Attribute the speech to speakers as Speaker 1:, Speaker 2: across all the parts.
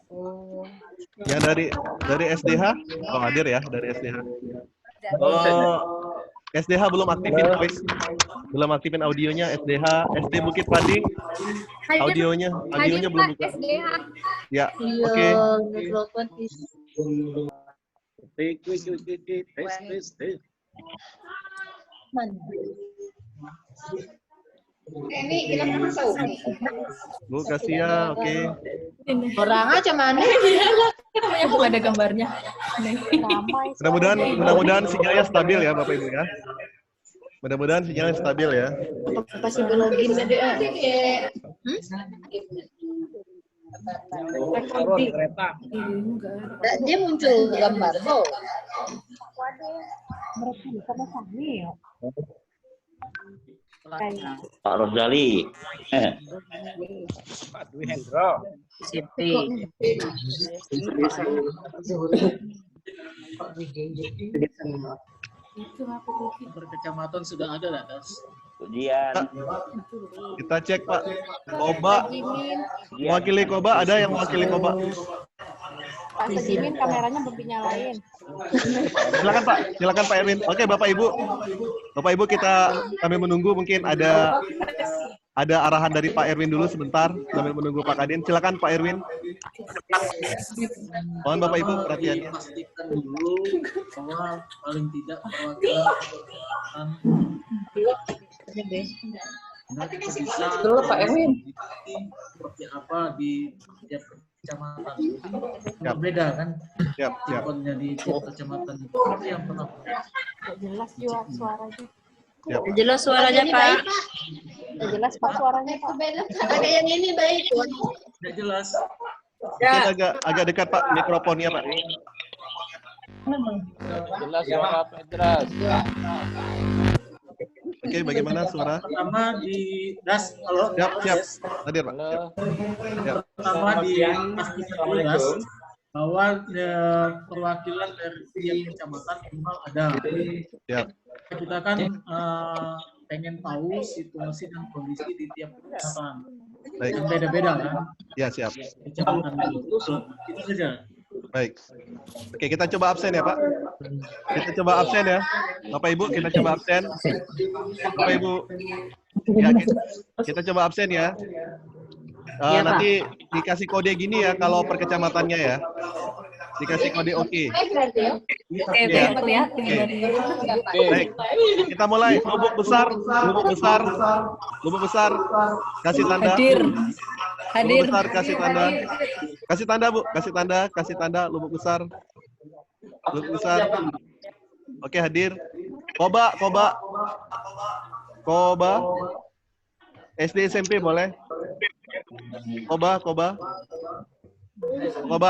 Speaker 1: Oh.
Speaker 2: Yang dari SDH? Oh, hadir ya dari SDH.
Speaker 3: Oh,
Speaker 2: SDH belum aktifin voice, belum aktifin audionya. SDH, SD Bukit Padi, audionya belum buka. Ya, oke.
Speaker 1: Ini ilmu masuk.
Speaker 2: Bu, kasih ya, oke.
Speaker 1: Orang aja mana?
Speaker 4: Yang ada gambarnya.
Speaker 2: Mudah-mudahan sinyalnya stabil ya, Bapak Ibu ya. Mudah-mudahan sinyalnya stabil ya.
Speaker 1: Pasti login ada. Dia muncul gambar.
Speaker 3: Pak Rosali.
Speaker 5: Pak Dwi Hendro.
Speaker 4: Siti.
Speaker 6: Berkecamatan sudah ada, Das.
Speaker 3: Ujian.
Speaker 2: Kita cek Pak. Koba. Mewakili Koba, ada yang mewakili Koba?
Speaker 7: Pak Sejimin kameranya belum dinyalain.
Speaker 2: Silakan Pak Erwin. Oke, Bapak Ibu kami menunggu, mungkin ada arahan dari Pak Erwin dulu sebentar sambil menunggu Pak Kadin. Silakan Pak Erwin. Mohon Bapak Ibu perhatiannya.
Speaker 6: Pastikan dulu bahwa paling tidak perwakilan
Speaker 1: Dulu Pak Erwin.
Speaker 6: Seperti apa di tiap kecamatan.
Speaker 2: Siap.
Speaker 6: Berbeda kan?
Speaker 2: Siap.
Speaker 6: Ikonnya di tiap kecamatan itu yang pertama.
Speaker 7: Jelas juga suaranya.
Speaker 2: Siap.
Speaker 4: Jelas suaranya, Pak.
Speaker 7: Jelas Pak suaranya Pak.
Speaker 1: Pakai yang ini baik.
Speaker 6: Tidak jelas.
Speaker 2: Mungkin agak dekat Pak mikrofonnya Pak.
Speaker 5: Jelas suara Pedras.
Speaker 2: Oke, bagaimana suara?
Speaker 6: Pertama di Das, kalau
Speaker 2: Siap. Hadir Pak. Siap.
Speaker 6: pertama dipastikan dulu Das bahwa perwakilan dari tiap kecamatan minimal ada.
Speaker 2: Siap.
Speaker 6: Kita kan pengen tahu situasi dan kondisi di tiap kecamatan.
Speaker 2: Baik.
Speaker 6: Yang beda-beda kan?
Speaker 2: Ya, siap.
Speaker 6: Kecamatan itu saja.
Speaker 2: Baik. Oke, kita coba absen ya, Pak. Kita coba absen ya. Bapak Ibu, kita coba absen. Bapak Ibu. Ya, kita coba absen ya. Nanti dikasih kode gini ya kalau per kecamatannya ya. Dikasih kode oke.
Speaker 4: Oke, kelihatan.
Speaker 2: Baik. Kita mulai. Lubuk besar. Kasih tanda. Hadir. Lubuk besar kasih tanda. Kasih tanda, Bu. Kasih tanda lubuk besar. Lubuk besar. Oke, hadir. Koba. SD SMP boleh. Koba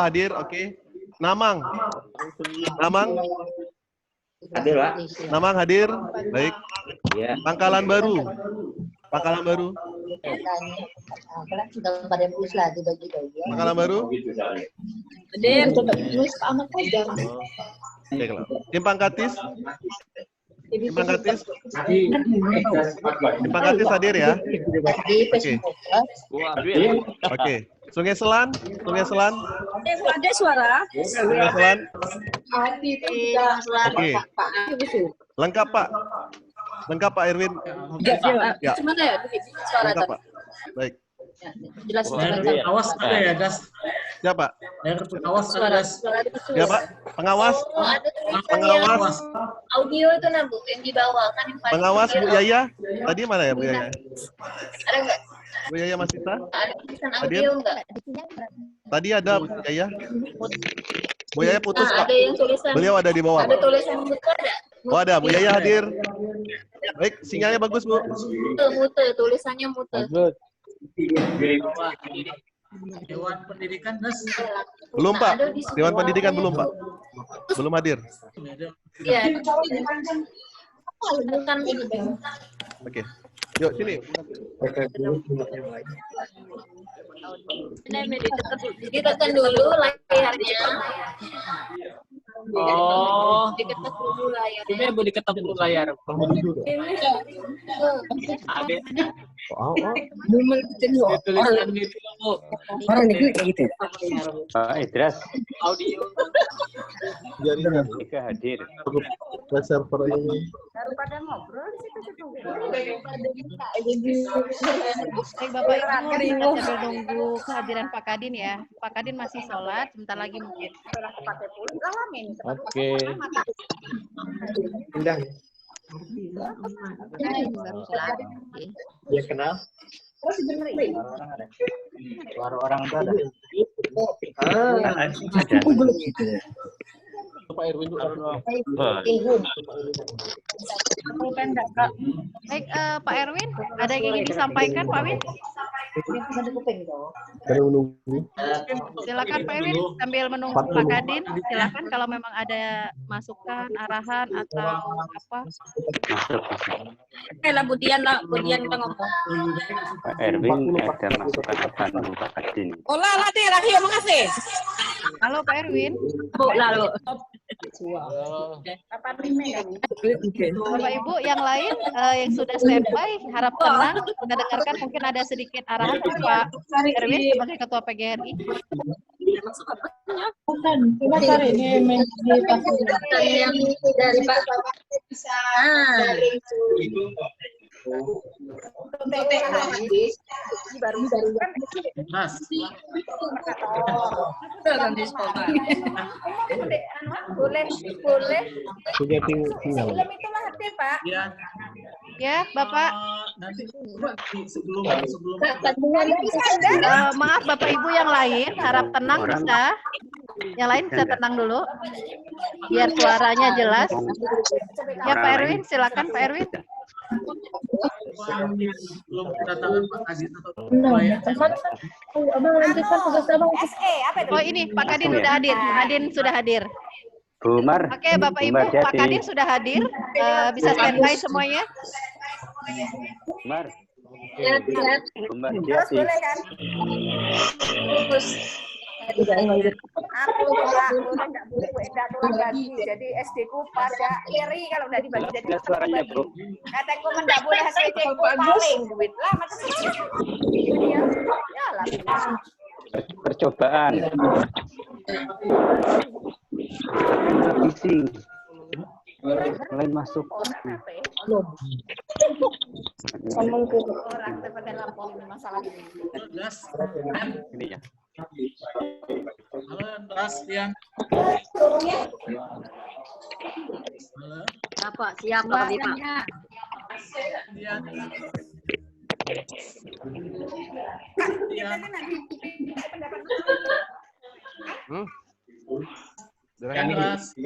Speaker 2: hadir, oke. Namang
Speaker 3: Hadir, Pak.
Speaker 2: Namang hadir, baik.
Speaker 3: Iya.
Speaker 2: Pangkalan Baru. Pangkalan Baru.
Speaker 4: Hadir.
Speaker 2: Baiklah. Simpang Katis hadir ya. Oke. Sungai Selan.
Speaker 4: Ada suara.
Speaker 2: Sungai Selan. Oke. Lengkap Pak Erwin. Ya.
Speaker 4: Gimana ya? Suara
Speaker 2: Lengkap Pak. Baik.
Speaker 4: jelas.
Speaker 6: Pengawas ada ya, Das?
Speaker 2: Siapa?
Speaker 6: Pengawas ada, Das?
Speaker 2: Ya Pak. Pengawas. Pengawas.
Speaker 8: Audio itu Bu yang di bawah kan yang paling
Speaker 2: Pengawas Bu
Speaker 8: kecil.
Speaker 2: Yaya. Tadi mana ya Bu Yaya?
Speaker 8: Ada nggak?
Speaker 2: Bu Yaya Mas Tita?
Speaker 8: Ada tulisan
Speaker 2: Hadir?
Speaker 8: audio nggak?
Speaker 2: Tadi ada Bu Yaya. Bu Yaya putus
Speaker 8: Nah,
Speaker 2: Pak.
Speaker 8: ada yang tulisan.
Speaker 2: Beliau ada di bawah
Speaker 8: Ada
Speaker 2: Pak.
Speaker 8: tulisan mute ada.
Speaker 2: Oh ada, Bu Yaya hadir. Baik, sinyalnya bagus Bu.
Speaker 8: Mute, tulisannya mute.
Speaker 6: Dewan Pendidikan, Das?
Speaker 2: Belum Pak.
Speaker 8: Ada di
Speaker 2: Dewan
Speaker 8: semua.
Speaker 2: Pendidikan belum Pak. Belum hadir.
Speaker 8: Iya. Bukan ini.
Speaker 2: Oke. Yuk sini.
Speaker 8: Ditekan dulu layarnya.
Speaker 5: Oh,
Speaker 8: Diketuk dulu layarnya.
Speaker 5: ini boleh diketok dulu layar. Ada.
Speaker 6: Tulisan itu
Speaker 5: Orang negeri kayak gitu.
Speaker 3: Pak Idras,
Speaker 6: audio.
Speaker 3: Ika hadir.
Speaker 2: server ini.
Speaker 8: Daripada ngobrol di situ.
Speaker 7: Baik Bapak Ibu, kita sambil nunggu kehadiran Pak Kadin ya. Pak Kadin masih sholat, sebentar lagi mungkin.
Speaker 5: Oke.
Speaker 9: Indah,
Speaker 8: Baru sholat.
Speaker 9: dia kenal.
Speaker 5: Suara orang itu ada.
Speaker 6: Pak Erwin dulu.
Speaker 7: Baik, Pak Erwin, ada yang ingin disampaikan, Pak Win? Silakan Pak Erwin, sambil menunggu Pak Kadin, silakan kalau memang ada masukan, arahan atau apa.
Speaker 4: Lah Budian kita ngomong.
Speaker 3: Pak Erwin ada masukan apa Pak Kadin?
Speaker 4: Olah lah teh Rahio makasih.
Speaker 7: Halo Pak Erwin.
Speaker 4: Bu lalu.
Speaker 7: Bapak Ibu yang lain yang sudah standby harap tenang. Kita dengarkan mungkin ada sedikit arahan dari Pak Erwin sebagai Ketua PGRI.
Speaker 8: Yang dari Pak
Speaker 6: Mas.
Speaker 8: boleh
Speaker 2: Punya tinggal.
Speaker 8: film itu lah hati Pak.
Speaker 6: Ya.
Speaker 7: Ya, Bapak.
Speaker 6: Nanti sebelum
Speaker 7: Maaf Bapak Ibu yang lain, harap tenang bisa. Yang lain bisa tenang dulu. Biar suaranya jelas. Ya Pak Erwin, silakan Pak Erwin.
Speaker 6: sebelum kedatangan Pak Kadin atau
Speaker 7: Oh ini Pak Kadin sudah hadir. Kadin sudah hadir.
Speaker 3: Bu Mar.
Speaker 7: Oke Bapak Ibu, Pak Kadin sudah hadir. Bisa standby semuanya.
Speaker 3: Bu Mar. Bu Mar
Speaker 8: Terus
Speaker 3: Jati.
Speaker 8: boleh kan? Aku Pak, enggak boleh enggak tulang bagi. Jadi SD ku pada iri kalau enggak dibagi jadi
Speaker 3: Suaranya Bro.
Speaker 8: kataku enggak boleh SPC ku paling duit lah macam ya. Ya lah.
Speaker 3: Percobaan. Isi. Mulai masuk.
Speaker 8: Orang pada lapor masalah ini.
Speaker 3: Ini ya.
Speaker 6: halo Mas Tian. Halo.
Speaker 4: Apa? Siapa tadi Pak?
Speaker 6: Tian. Tian. Mas.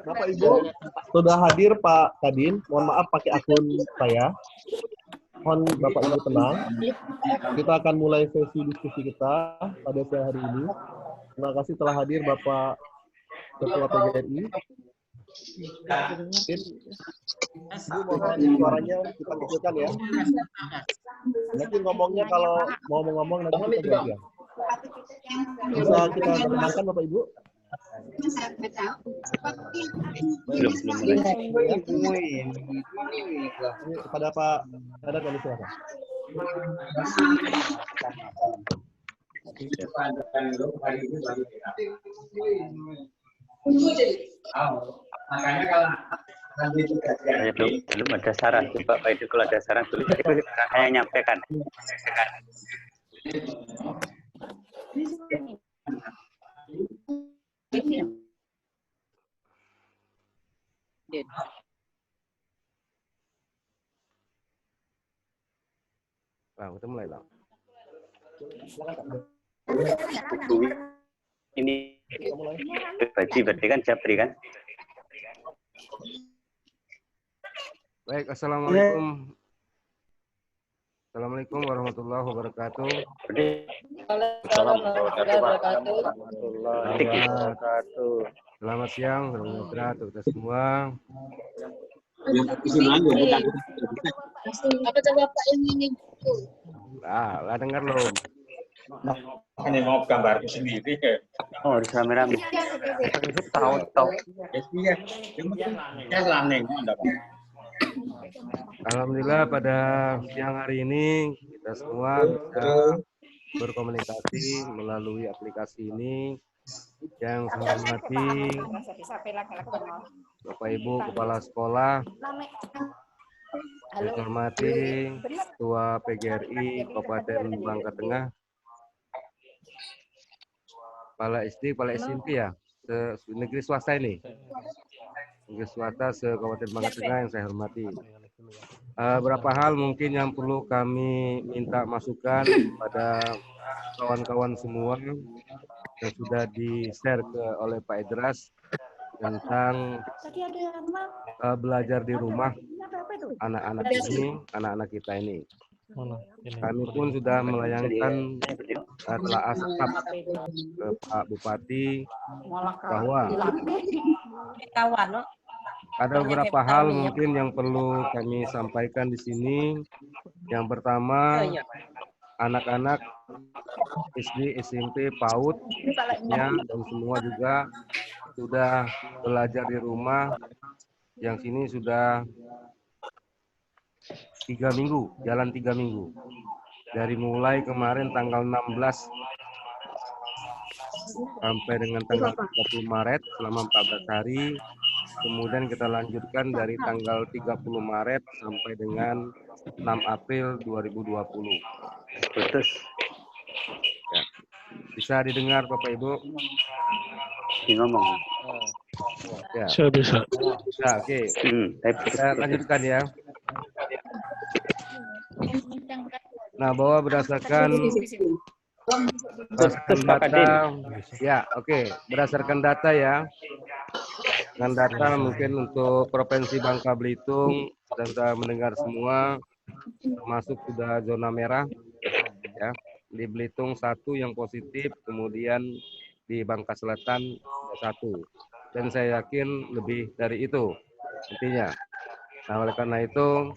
Speaker 2: Bapak Ibu sudah hadir Pak Kadin. Mohon maaf pakai akun saya. Mohon Bapak Ibu tenang. Kita akan mulai sesi diskusi kita pada siang hari ini. Terima kasih telah hadir Bapak Ketua PGRI. Ibu mohon suaranya kita kecilkan ya. Nanti ngomongnya kalau mau ngomong nanti kita gantian. Bisa kita dengarkan Bapak Ibu?
Speaker 3: Belum mulai.
Speaker 2: Kepada Pak Kadin kami silakan.
Speaker 3: Saya belum ada saran. Coba Pak Edu kalau ada saran tulis. Saya nyampaikan.
Speaker 2: Nah, kita mulai lah.
Speaker 3: Ini Baji berarti kan Japri kan?
Speaker 10: Baik, assalamualaikum. Assalamualaikum warahmatullahi wabarakatuh. Selamat siang, saudara untuk kita semua.
Speaker 8: Apa coba Pak ini?
Speaker 10: Lah dengar loh.
Speaker 5: Hanya mau gambar sendiri.
Speaker 3: Oh, harus rame-rame. Tahu.
Speaker 5: Iya. Ya laneng.
Speaker 10: Alhamdulillah pada siang hari ini kita semua bisa berkomunikasi melalui aplikasi ini. Yang saya hormati Bapak Ibu Kepala Sekolah, yang saya hormati Ketua PGRI Kabupaten Bangka Tengah, Kepala SD, Kepala SMP ya, negeri swasta ini. Negeri swasta se-Kabupaten Bangka Tengah yang saya hormati. Berapa hal mungkin yang perlu kami minta masukan pada kawan-kawan semua yang sudah di-share oleh Pak Idras tentang belajar di rumah anak-anak kita ini. Kami pun sudah melayangkan telah asap ke Pak Bupati bahwa ada beberapa hal mungkin yang perlu kami sampaikan di sini. Yang pertama, anak-anak SD, SMP, PAUD, dan semua juga sudah belajar di rumah. Yang sini sudah 3 minggu, jalan 3 minggu. Dari mulai kemarin tanggal 16 sampai dengan tanggal 30 Maret selama 14 hari. Kemudian kita lanjutkan dari tanggal 30 Maret sampai dengan 6 April 2020.
Speaker 3: Putus.
Speaker 10: Ya. Bisa didengar Bapak Ibu?
Speaker 3: Ngomong.
Speaker 10: Ya.
Speaker 9: Saya bisa.
Speaker 10: Ya, oke. Kita lanjutkan ya. Nah, bahwa berdasarkan data, ya, oke. Berdasarkan data ya. Dengan data mungkin untuk Provinsi Bangka Belitung sudah mendengar semua, termasuk sudah zona merah ya. Di Belitung 1 yang positif, kemudian di Bangka Selatan 1, dan saya yakin lebih dari itu intinya. Nah, oleh karena itu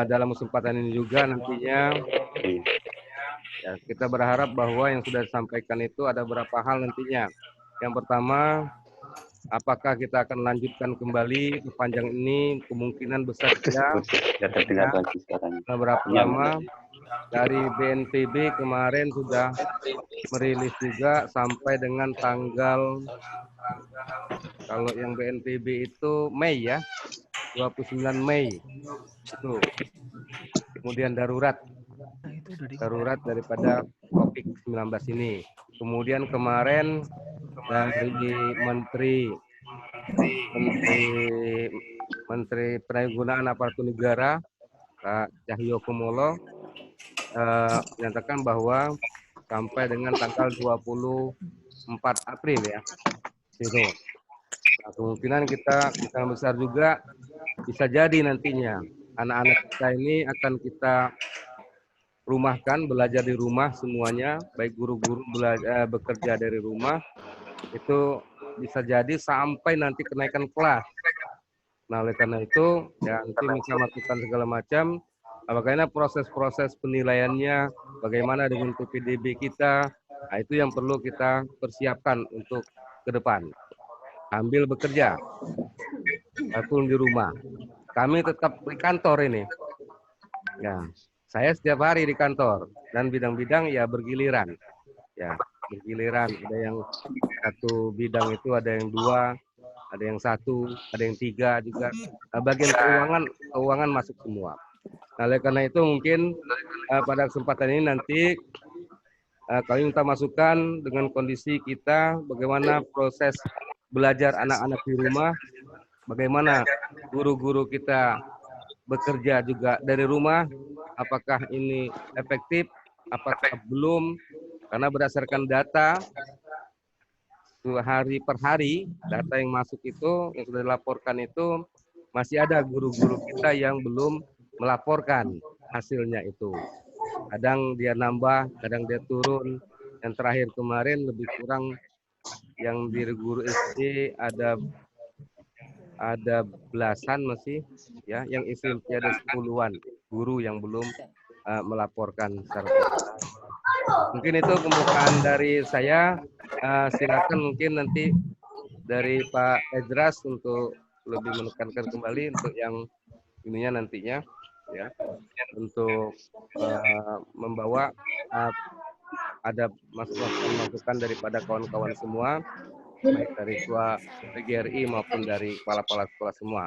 Speaker 10: dalam kesempatan ini juga nantinya ya, kita berharap bahwa yang sudah disampaikan itu ada beberapa hal nantinya. Yang pertama, apakah kita akan lanjutkan kembali sepanjang ini? Kemungkinan besar ya. Beberapa lama dari BNPB kemarin sudah merilis juga sampai dengan tanggal, kalau yang BNPB itu Mei ya, 29 Mei itu. Kemudian darurat daripada COVID-19 ini. Kemudian kemarin dari Menteri Perdagangan Aparatur Negara Pak Cahyokumolo menyatakan bahwa sampai dengan tanggal 24 April ya. Itu. Nah, kemungkinan kita besar juga bisa jadi nantinya anak-anak kita ini akan kita rumahkan, belajar di rumah semuanya, baik guru-guru bekerja dari rumah, itu bisa jadi sampai nanti kenaikan kelas. Nah, oleh karena itu, ya nanti bisa melakukan segala macam, bagaimana proses-proses penilaiannya, bagaimana dengan PPDB kita, nah itu yang perlu kita persiapkan untuk ke depan. Ambil bekerja, ataupun di rumah. Kami tetap di kantor ini. Ya. Saya setiap hari di kantor dan bidang-bidang ya bergiliran, ya bergiliran. Ada yang satu bidang itu ada yang 2, ada yang 1, ada yang 3 juga. Nah, bagian keuangan masuk semua. Nah, oleh karena itu mungkin pada kesempatan ini nanti kami minta masukan dengan kondisi kita, bagaimana proses belajar anak-anak di rumah, bagaimana guru-guru kita bekerja juga dari rumah. Apakah ini efektif, apakah belum, karena berdasarkan data hari per hari, data yang masuk itu, yang sudah dilaporkan itu, masih ada guru-guru kita yang belum melaporkan hasilnya itu. Kadang dia nambah, kadang dia turun. Yang terakhir kemarin lebih kurang yang di guru SD ada belasan masih, ya, yang SMP ada 10-an guru yang belum melaporkan secara mungkin itu pembukaan dari saya. Silakan mungkin nanti dari Pak Idras untuk lebih menekankan kembali untuk yang ininya nantinya ya untuk membawa ada masukan daripada kawan-kawan semua, baik dari ketua PGRI maupun dari kepala-kepala sekolah semua.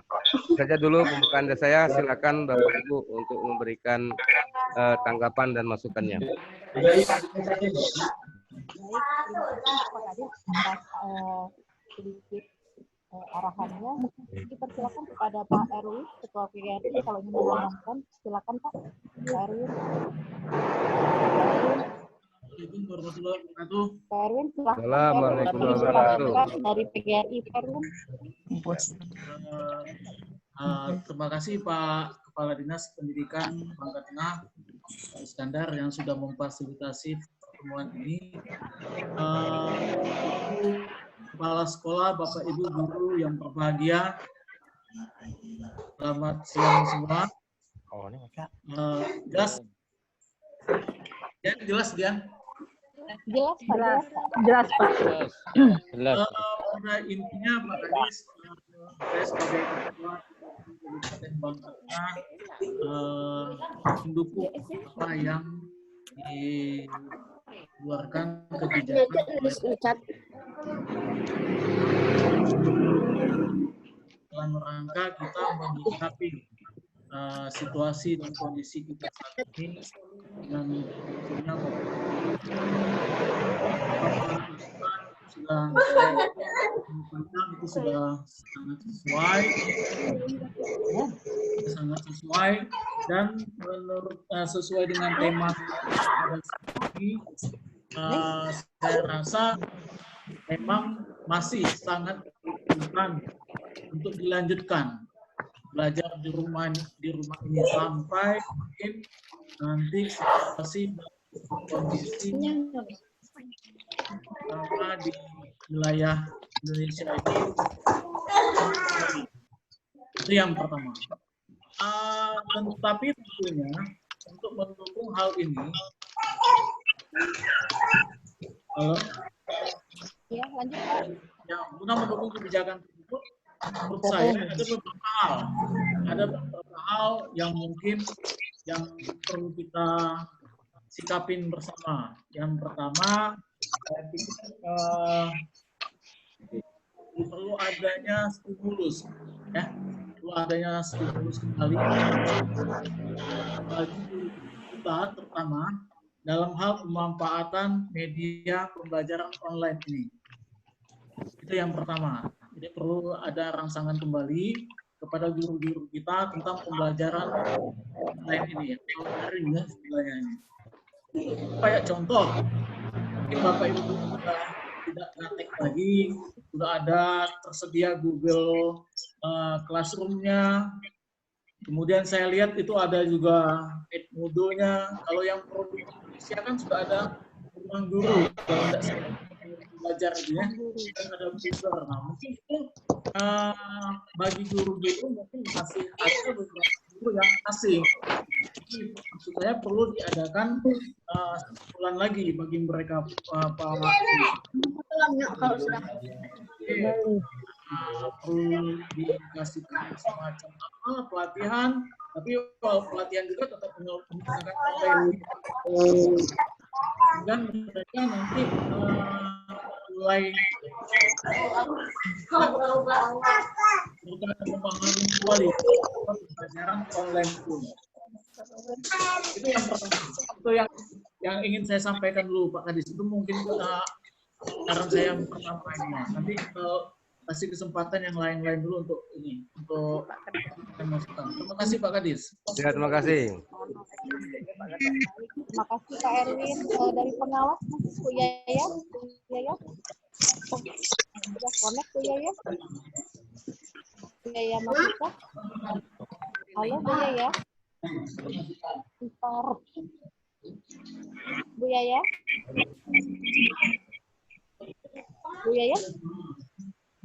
Speaker 10: Saja dulu pembukaan dari saya, silakan Bapak Ibu untuk memberikan tanggapan dan masukannya.
Speaker 7: Sedikit arahannya, dipersilakan kepada Pak Erwin, Ketua PGRI, kalau ingin menambahkan, silakan Pak Erwin.
Speaker 6: Assalamualaikum warahmatullahi wabarakatuh.
Speaker 7: Pak Erwin, silakan.
Speaker 10: Assalamualaikum warahmatullahi wabarakatuh.
Speaker 7: Dari PGRI, Pak Erwin.
Speaker 6: Terima kasih Pak Kepala Dinas Pendidikan Bangka Tengah, Pak Iskandar, yang sudah memfasilitasi pertemuan ini. Kepala sekolah, Bapak Ibu guru yang berbahagia, selamat siang semua. Jelas Dian?
Speaker 7: Jelas Pak.
Speaker 4: Jelas, Pak.
Speaker 6: Pada intinya Pak Kadis, saya sebagai ketua Kabupaten Bangka Tengah mendukung apa yang dikeluarkan kebijakan dalam rangka kita menyikapi situasi dan kondisi kita saat ini dengan itu sudah sangat sesuai dan menurut sesuai dengan tema ini, saya rasa memang masih sangat diperlukan untuk dilanjutkan belajar di rumah ini sampai mungkin nanti situasi kondisi di wilayah Indonesia ini. Itu yang pertama. Tetapi tentunya untuk mendukung hal ini,
Speaker 7: Ya, lanjut Pak.
Speaker 6: ya, guna mendukung kebijakan tersebut, menurut saya ada beberapa hal yang mungkin yang perlu kita sikapin bersama. Yang pertama, saya pikir perlu adanya stimulus, ya, perlu adanya stimulus kembali bagi kita, terutama dalam hal pemanfaatan media pembelajaran online ini. Itu yang pertama. Jadi perlu ada rangsangan kembali kepada guru-guru kita tentang pembelajaran online ini, ya, daring ya istilahnya ini. Kayak contoh, mungkin Bapak Ibu sudah tidak praktek lagi, sudah ada tersedia Google Classroom-nya. Kemudian saya lihat itu ada juga Edmodo-nya. Kalau yang produk Indonesia kan sudah ada ruang guru, kalau tidak salah belajar ya, dan ada Twitter. Nah, mungkin itu bagi guru-guru mungkin masih ada beberapa guru yang asing. Jadi, maksud saya perlu diadakan sebulan lagi bagi mereka
Speaker 1: kalau sudah
Speaker 6: perlu dikasihkan semacam pelatihan, tapi kalau pelatihan juga tetap menggunakan online. Dan mereka nanti mulai memahami kualitas pembelajaran online pun. Itu yang pertama. Itu yang ingin saya sampaikan dulu Pak Kadis. Itu mungkin saran saya yang pertama ini. Nanti kasih kesempatan yang lain-lain dulu untuk ini, untuk masukan. Terima kasih Pak Kadis.
Speaker 10: Ya, terima kasih.
Speaker 7: Terima kasih Pak Erwin. Dari pengawas Bu Yaya. Yaya. Sudah connect Bu Yaya. Bu Yaya Masita. Halo Bu Yaya. Bentar. Bu Yaya. Bu Yaya.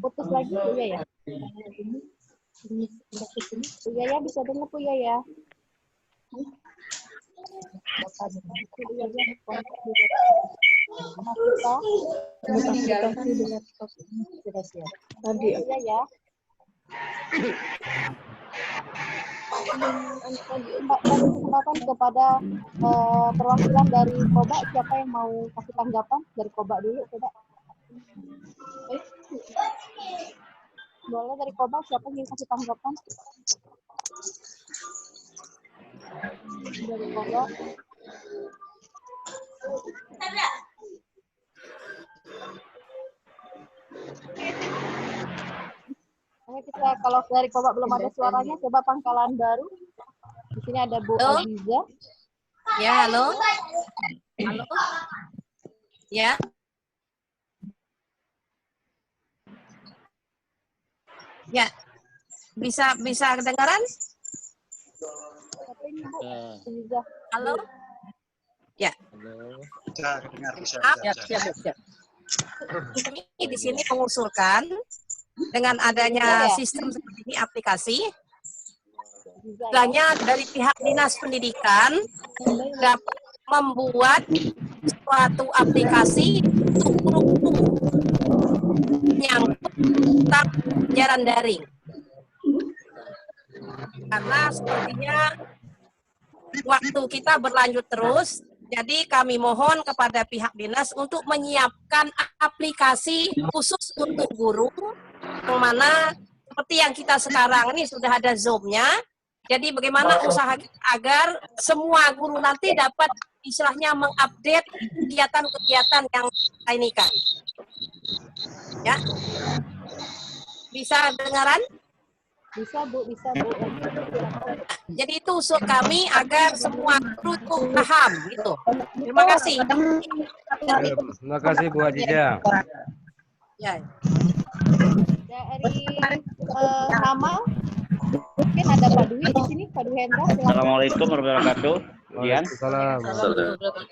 Speaker 7: Putus lagi Bu Yaya. Bu Yaya bisa dengar Bu Yaya. kesempatan kepada perwakilan dari Koba. Siapa yang mau kasih tanggapan dari Koba dulu, coba. Boleh dari Koba, siapa yang ingin kasih tanggapan? Dari Koba. Oke, kita kalau dari Koba belum ada suaranya, coba Pangkalan Baru. Di sini ada Bu Aziza.
Speaker 4: Ya, halo. Halo. Ya. Ya. Bisa kedengaran?
Speaker 7: Aziza.
Speaker 4: Halo. Ya. Siap. Kami di sini mengusulkan dengan adanya sistem seperti ini aplikasi, hanya dari pihak Dinas Pendidikan dapat membuat suatu aplikasi untuk guru yang tentang pelajaran daring. Karena sepertinya waktu kita berlanjut terus, jadi kami mohon kepada pihak dinas untuk menyiapkan aplikasi khusus untuk guru, yang mana seperti yang kita sekarang ini sudah ada Zoom-nya. Jadi bagaimana usaha kita agar semua guru nanti dapat istilahnya mengupdate kegiatan-kegiatan yang kita ini kan. Ya. Bisa dengaran?
Speaker 7: Bisa Bu, bisa Bu.
Speaker 4: Jadi itu usul kami agar semua guru itu paham gitu. Terima kasih.
Speaker 10: Terima kasih Bu Aziza.
Speaker 4: Ya.
Speaker 7: Dari nama mungkin ada Pak Dwi di sini, Pak Dwi Hendra.
Speaker 3: Assalamualaikum warahmatullahi wabarakatuh. Kemudian.
Speaker 10: Waalaikumsalam.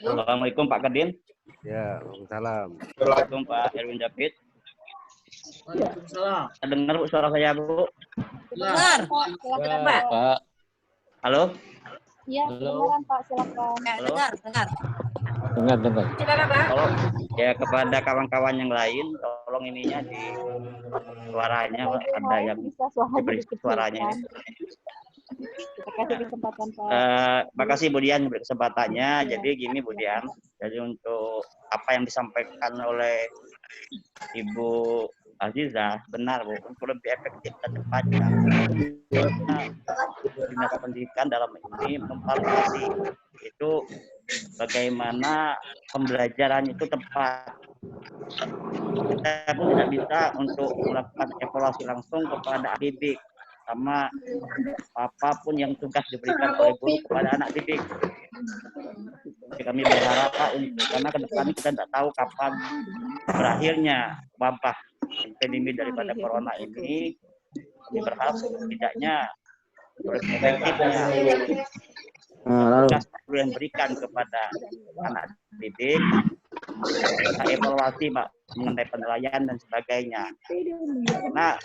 Speaker 3: Assalamualaikum Pak Kadin.
Speaker 10: Ya, waalaikumsalam.
Speaker 3: Assalamualaikum Pak Erwin David.
Speaker 6: Waalaikumsalam.
Speaker 3: Dengar Bu suara saya Bu?
Speaker 4: Dengar.
Speaker 7: Silakan Pak.
Speaker 3: Halo?
Speaker 7: Iya, kedengaran Pak, silakan.
Speaker 4: Dengar.
Speaker 5: Dengar.
Speaker 3: Tolong ya kepada kawan-kawan yang lain, tolong ininya di suaranya Pak, ada yang
Speaker 7: Bisa suara
Speaker 3: diberi suaranya ini.
Speaker 7: Kita kasih kesempatan Pak.
Speaker 3: Makasih Bu Dian beri kesempatannya. Jadi gini Bu Dian, jadi untuk apa yang disampaikan oleh Ibu Aziza benar Bu, untuk lebih efektif dan cepatnya Dinas Pendidikan dalam ini memvalidasi itu bagaimana pembelajaran itu tepat. Kita pun tidak bisa untuk melakukan evaluasi langsung kepada anak didik sama apapun yang tugas diberikan oleh guru kepada anak didik. Jadi kami berharap karena ke depan kita tidak tahu kapan berakhirnya wabah endemi daripada corona ini. Kami berharap setidaknya efektifnya tugas guru yang berikan kepada anak didik, kita evaluasi Pak mengenai penilaian dan sebagainya. Nah,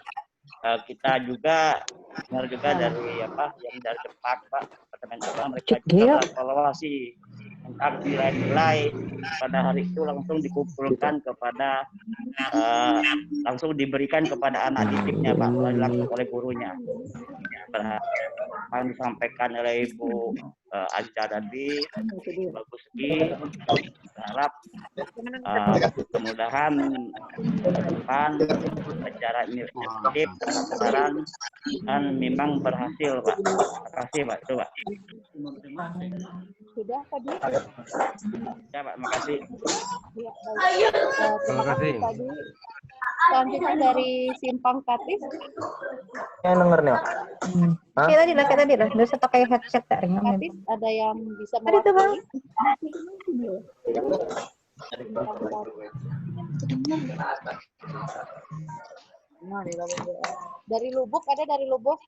Speaker 3: kita juga dengar juga dari apa yang dari Depak Pak Departemen Agama, mereka juga evaluasi tentang nilai-nilai pada hari itu langsung dikumpulkan kepada langsung diberikan kepada anak didiknya Pak, langsung oleh gurunya. Yang disampaikan oleh Ibu Aziza tadi bagus sekali. Berharap mudah-mudahan depan secara ini efektif, transparan dan memang berhasil Pak. Terima kasih Pak. Itu Pak.
Speaker 7: Sudah tadi?
Speaker 3: Ya Pak, makasih.
Speaker 7: Ya, baik. Terima kasih tadi. Selanjutnya dari Simpang Katis.
Speaker 5: Yang denger nih.
Speaker 1: Kayak tadi lah. Udah saya pakai headset tak ringan.
Speaker 7: Katis, ada yang bisa mewakili? Dari Lubuk, ada dari Lubuk?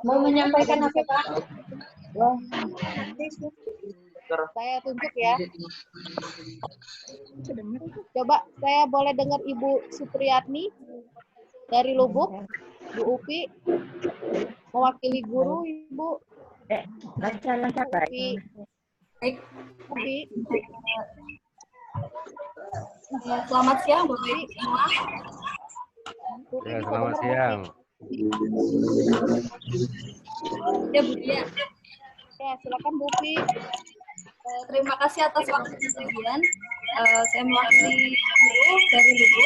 Speaker 1: Mau menyampaikan apa Pak?
Speaker 7: Saya tunjuk ya. Coba saya boleh dengar Ibu Supriyatni dari Lubuk, Bu Upi, mewakili guru Ibu. Upi. Selamat siang, Bu Ibu semua.
Speaker 10: Ya, selamat siang.
Speaker 7: Ya, Bu Dia. Oke, silakan Bu Pi. Terima kasih atas waktunya kalian. Saya mewakili guru dari Lubu.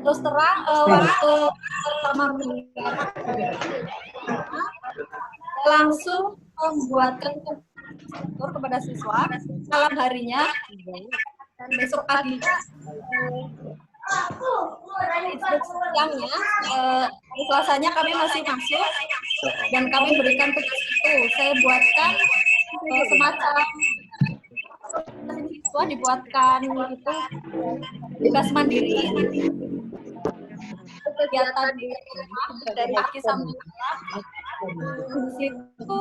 Speaker 7: Terus terang, waktu pertama mendengar langsung membuatkan tutur kepada siswa malam harinya dan besok paginya instruksi siangnya Selasanya kami masih masuk dan kami berikan tugas itu. Saya buatkan semacam siswa dibuatkan itu tugas mandiri kegiatan di rumah dari pagi sampai malam. Di situ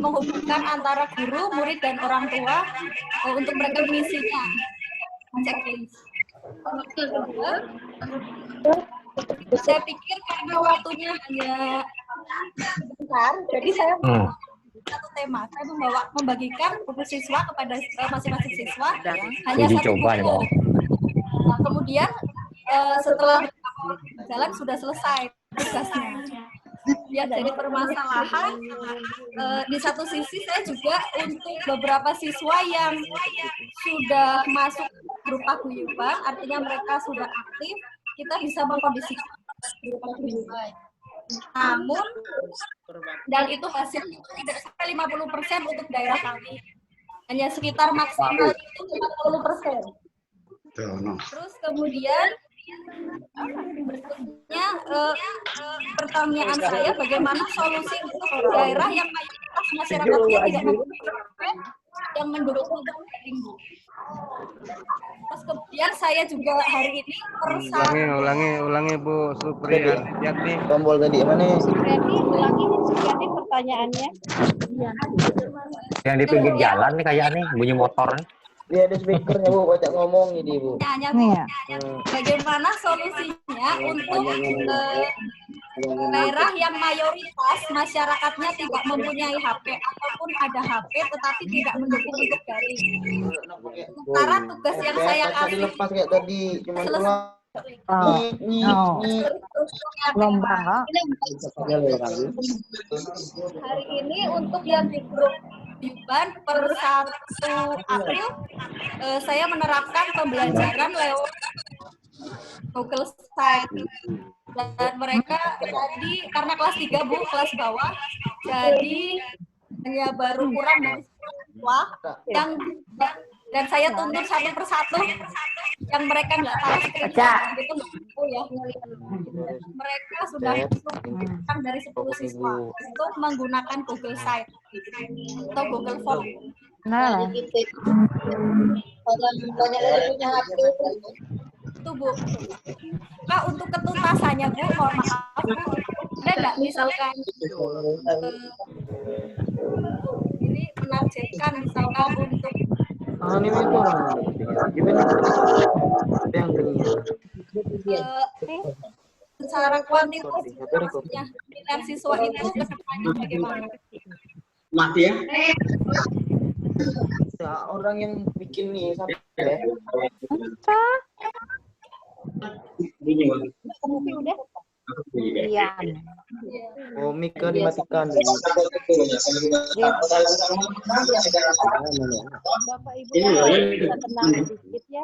Speaker 7: menghubungkan antara guru, murid dan orang tua untuk mereka mengisinya. Checklist. Saya pikir karena waktunya hanya sebentar, jadi saya satu tema. Saya membagikan buku siswa kepada masing-masing siswa hanya satu buku. Nah, kemudian setelah berjalan sudah selesai tugasnya. Ya, jadi permasalahan di satu sisi saya juga untuk beberapa siswa yang sudah masuk grup paguyuban, artinya mereka sudah aktif, kita bisa mengkondisikan grup paguyuban. Namun, dan itu hasilnya tidak sampai 50% untuk daerah kami. Hanya sekitar maksimal itu 40%. Terus kemudian berikutnya pertanyaan saya, bagaimana solusi untuk daerah yang mayoritas masyarakatnya tidak mempunyai yang mendukung untuk daring, Bu. Terus kemudian saya juga hari ini
Speaker 10: Ulangi Bu Supri Yati.
Speaker 5: Tombol tadi mana?
Speaker 7: Supriyati, ulangi Supriyati pertanyaannya.
Speaker 5: Yang di pinggir jalan nih kayak nih bunyi motor. Iya ada speakernya Bu, baca ngomong ini Bu.
Speaker 7: Bagaimana solusinya untuk daerah yang mayoritas masyarakatnya tidak mempunyai HP ataupun ada HP tetapi tidak mendukung untuk daring. Sementara tugas yang saya kasih
Speaker 5: dilepas kayak tadi cuma keluar.
Speaker 7: Hari ini untuk yang di grup Paguyuban per 1 April saya menerapkan pembelajaran lewat Google Site dan mereka tadi karena kelas 3 Bu, kelas bawah, jadi hanya baru kurang dari siswa yang dan saya tuntut satu persatu yang mereka nggak tahu screenshot itu ya. Mereka sudah kurang dari 10 siswa untuk menggunakan Google Site atau Google Form.
Speaker 1: Nah,
Speaker 7: Itu Bu. Nah, untuk ketuntasannya Bu, mohon maaf Bu, ada nggak misalkan ini menargetkan misalkan untuk
Speaker 5: Ini itu. Yang
Speaker 7: secara kuantitas maksudnya pilihan siswa itu ke depannya bagaimana?
Speaker 5: mati ya. Orang yang bikin nih sampai ya.
Speaker 7: Udah?
Speaker 1: iya.
Speaker 5: Oh, Mika dimatikan.
Speaker 7: Bapak Ibu bisa tenang sedikit ya.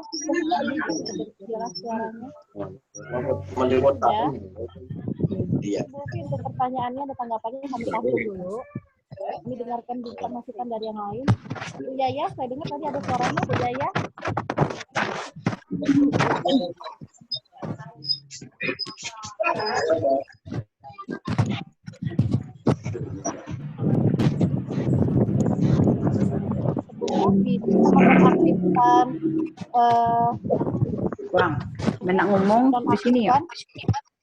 Speaker 7: Jelas suaranya. Ya. Bu, untuk pertanyaannya ada tanggapannya kami kasih dulu. Ini dengarkan juga masukan dari yang lain. Bu Yaya, saya dengar tadi ada suaranya Bu Yaya. Sebelum bisa mengaktifkan
Speaker 1: Menak ngomong di sini ya.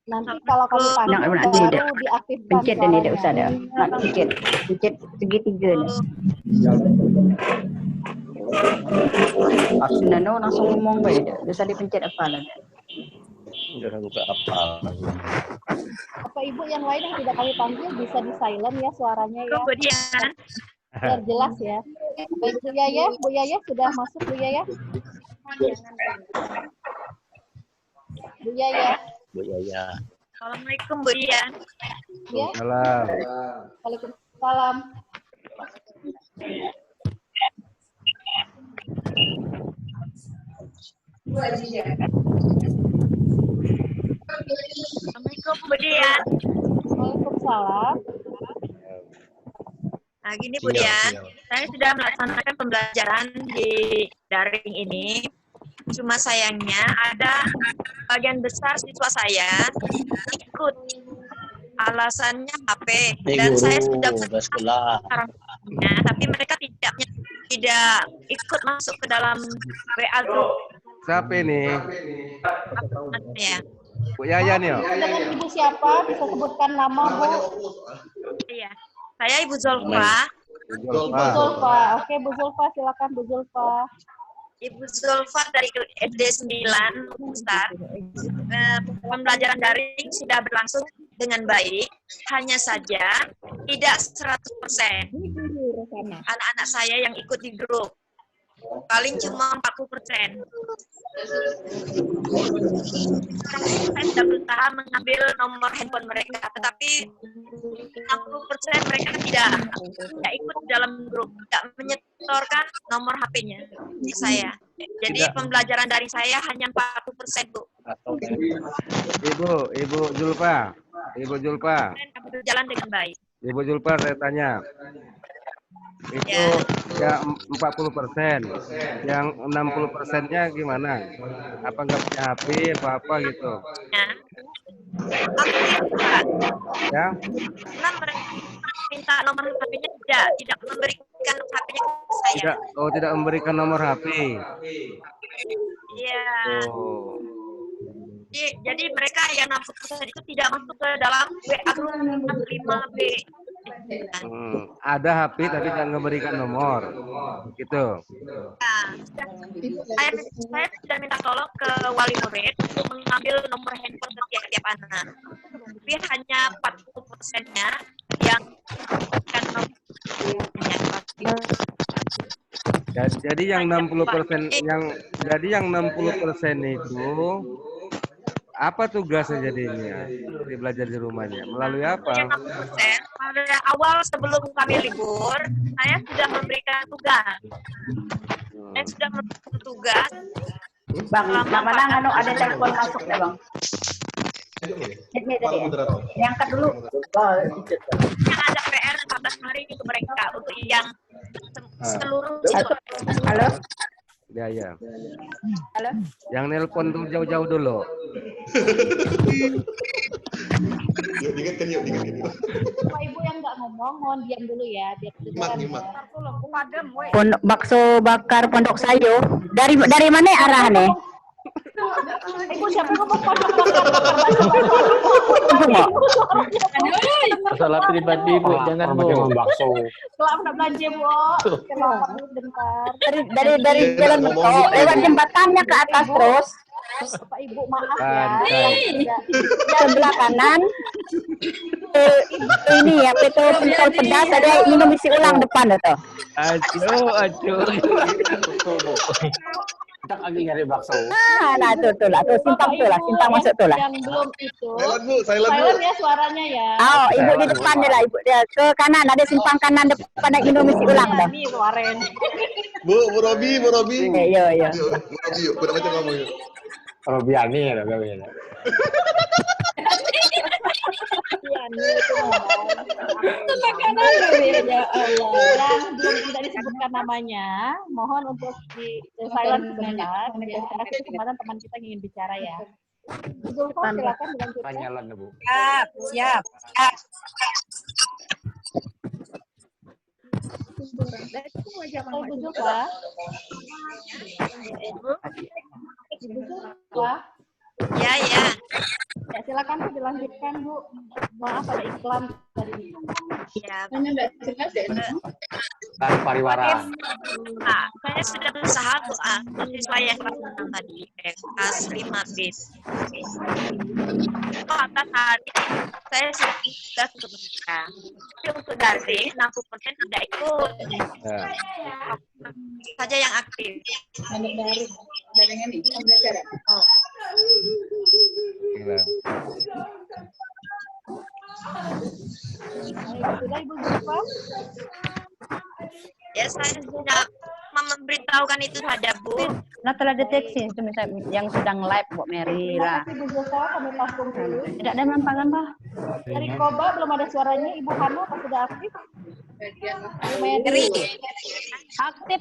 Speaker 7: nanti kalau kami panggil baru diaktifkan
Speaker 1: Pencet ini tidak usah
Speaker 7: suaranya.
Speaker 1: dah. Nak pencet segitiga ni. Nano langsung ngomong baik dah. Bisa dipencet apa lah.
Speaker 5: Udah buka apa?
Speaker 7: Bapak Ibu yang lain yang tidak kami panggil bisa di silent ya suaranya ya. Biar jelas ya. Baik, Bu Yaya sudah masuk Bu Yaya? Bu Yaya.
Speaker 3: Bu Yaya.
Speaker 9: Assalamualaikum Bu Ian.
Speaker 7: Ya.
Speaker 10: Salam.
Speaker 7: Waalaikumsalam.
Speaker 9: Assalamualaikum Bu Dian.
Speaker 7: Waalaikumsalam.
Speaker 9: Nah gini Bu Dian, saya sudah melaksanakan pembelajaran di daring ini. Cuma sayangnya ada bagian besar siswa saya ikut, alasannya HP, dan saya sudah karantina, tapi mereka tidak ikut masuk ke dalam WA group.
Speaker 10: Siapa ini?
Speaker 9: Ya.
Speaker 10: Bu Yaya nih.
Speaker 7: Dengan Ibu siapa? Bisa sebutkan nama Bu?
Speaker 9: Iya, saya Ibu Zulfa.
Speaker 7: Ibu Zulfa. Oke, Bu Zulfa, silakan Bu Zulfa.
Speaker 9: Ibu Zulfa dari SD 9, Ustaz. Pembelajaran daring sudah berlangsung dengan baik, hanya saja tidak 100%. Anak-anak saya yang ikut di grup, paling cuma 40%. Saya sudah berusaha mengambil nomor handphone mereka, tetapi 60% mereka tidak ikut dalam grup, tidak menyetorkan nomor HP-nya di saya. Jadi pembelajaran dari saya hanya 40%, Bu.
Speaker 10: Ibu Zulfa.
Speaker 9: Berjalan dengan baik.
Speaker 10: Ibu Zulfa, saya tanya. Itu ya 40%. Yang 60%-nya gimana? Apa nggak punya HP, apa gitu?
Speaker 9: Ya.
Speaker 10: Ya.
Speaker 9: Karena mereka minta nomor HP-nya tidak memberikan HP-nya ke saya.
Speaker 10: Tidak memberikan nomor HP.
Speaker 9: Iya.
Speaker 10: Oh.
Speaker 9: Jadi mereka yang 60% itu tidak masuk ke dalam WA group 5B.
Speaker 10: Ada HP tapi jangan memberikan nomor, gitu.
Speaker 9: Nah, saya sudah minta tolong ke wali murid untuk mengambil nomor handphone setiap anak. Tapi hanya 40%-nya yang bukan nomornya.
Speaker 10: Jadi yang 60% yang 60% itu apa tugasnya jadinya? Belajar di rumahnya melalui apa?
Speaker 9: Pada awal sebelum kami libur, saya sudah memberikan tugas. Saya sudah memberikan tugas.
Speaker 8: Bang, mana anu ada telepon masuk ya Bang? Ini tadi ya. Diangkat dulu.
Speaker 9: Yang ada PR 14 hari untuk mereka, untuk yang seluruh siswa.
Speaker 8: Halo?
Speaker 10: Ya.
Speaker 8: Halo?
Speaker 10: Yang nelpon tuh jauh-jauh dulu.
Speaker 7: Bapak Ibu yang nggak ngomong, mohon diam dulu ya, biar kedengaran.
Speaker 8: Bakso bakar Pondok Sayo. Dari mana arah nih?
Speaker 7: Ibu siapa ngomong pondok bakar
Speaker 5: Masalah pribadi Bu, jangan Bu. Bakso.
Speaker 7: Selamat nak belanja Bu. Selamat bentar.
Speaker 8: Dari jalan lewat jembatannya ke atas terus.
Speaker 7: Bapak Ibu maaf ya.
Speaker 8: Sebelah kanan. Ini ya, pentol pedas ada minum isi ulang depan itu.
Speaker 5: Aduh. Kita lagi nyari bakso.
Speaker 8: Nah tuh simpang masuk tuh lah.
Speaker 7: Yang belum itu.
Speaker 2: Silent
Speaker 7: ya suaranya ya.
Speaker 8: Oh, ibu di depan lah, ibu dia ke kanan, ada simpang kanan depan ada minum isi ulang dah.
Speaker 7: Ini kemarin.
Speaker 2: Bu Robi.
Speaker 8: Iya.
Speaker 2: Bu Robi, yuk. Udah macam ngomong yuk.
Speaker 5: Robiani ya, Robiani.
Speaker 7: Ya Allah. Yang belum tidak disebutkan namanya, mohon untuk di silent sebentar. Biar kasih kesempatan teman kita yang ingin bicara ya. Zulfa, silakan dilanjutkan.
Speaker 5: Tanyalan Bu.
Speaker 4: Siap.
Speaker 7: Ibu Zulfa. Ibu Zulfa.
Speaker 9: Ya.
Speaker 7: Ya, silakan silakan Bu, dilanjutkan Bu. Maaf ada iklan tadi.
Speaker 9: Ya.
Speaker 5: Dari pariwara.
Speaker 9: Pak, saya sudah berusaha Bu, siswa yang kelas 6 tadi, kelas 5B. Untuk atas hari saya sudah untuk mereka. Tapi untuk daring 60% tidak ikut.
Speaker 10: Ya.
Speaker 9: Saja yang aktif.
Speaker 8: Daringan nih, pembelajaran.
Speaker 10: Gila.
Speaker 7: Sudah Ibu Zulfa?
Speaker 9: Ya, saya sudah memberitahukan itu saja, Bu.
Speaker 1: Nah, telah deteksi itu misalnya yang sedang live Bu Mary
Speaker 7: Terima
Speaker 1: lah.
Speaker 7: kasih Bu Zulfa, kami tampung dulu.
Speaker 1: Tidak ada mempagan Pak.
Speaker 7: Dari Koba belum ada suaranya, Ibu Hana apa sudah aktif? Mary.
Speaker 1: Aktif.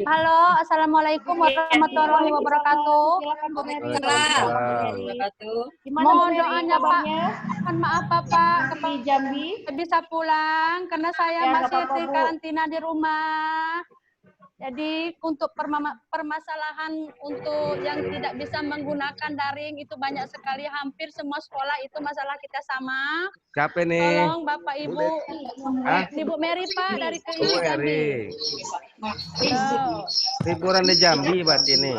Speaker 1: Halo, assalamualaikum warahmatullahi wabarakatuh.
Speaker 7: Silakan Bu Mary. Gimana Bu
Speaker 1: Mohon
Speaker 7: Mary
Speaker 1: doanya Pak.
Speaker 7: kabarnya?
Speaker 1: Mohon maaf Bapak,
Speaker 7: Di Jambi.
Speaker 1: bisa pulang karena saya
Speaker 7: Ya, nggak
Speaker 1: masih
Speaker 7: apa-apa,
Speaker 1: di
Speaker 7: Bu.
Speaker 1: karantina di rumah. Jadi untuk permasalahan untuk yang tidak bisa menggunakan daring itu banyak sekali, hampir semua sekolah itu masalah kita sama.
Speaker 10: Siapa nih?
Speaker 1: Tolong Bapak Ibu,
Speaker 10: Hah?
Speaker 1: Ibu Mary Pak dari
Speaker 10: Bu
Speaker 1: Jambi.
Speaker 10: Eri.
Speaker 1: Oh.
Speaker 10: Liburan di Jambi berarti ini.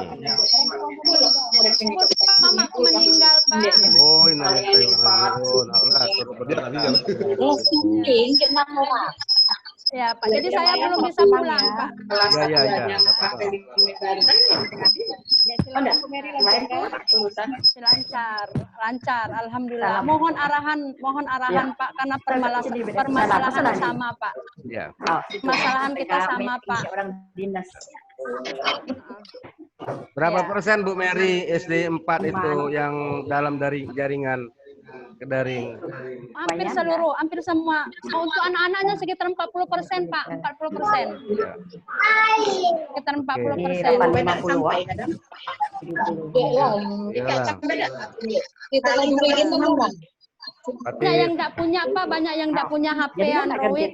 Speaker 1: Mamaku meninggal Pak.
Speaker 10: Oh, ini
Speaker 1: Ya Pak, jadi saya belum bisa pulang Pak.
Speaker 10: Ya.
Speaker 1: Lancar, alhamdulillah. Mohon arahan Pak karena permasalahan sama Pak.
Speaker 10: Ya.
Speaker 1: Permasalahan kita sama Pak.
Speaker 10: Berapa
Speaker 1: Ya.
Speaker 10: persen Bu Mary SD 4 itu yang dalam dari jaringan ke daring?
Speaker 1: Hampir seluruh, hampir semua. Untuk anak-anaknya sekitar 40% Pak, 40%.
Speaker 10: Ya.
Speaker 1: Sekitar 40%. Banyak yang nggak punya Pak, banyak yang nggak punya HP Android.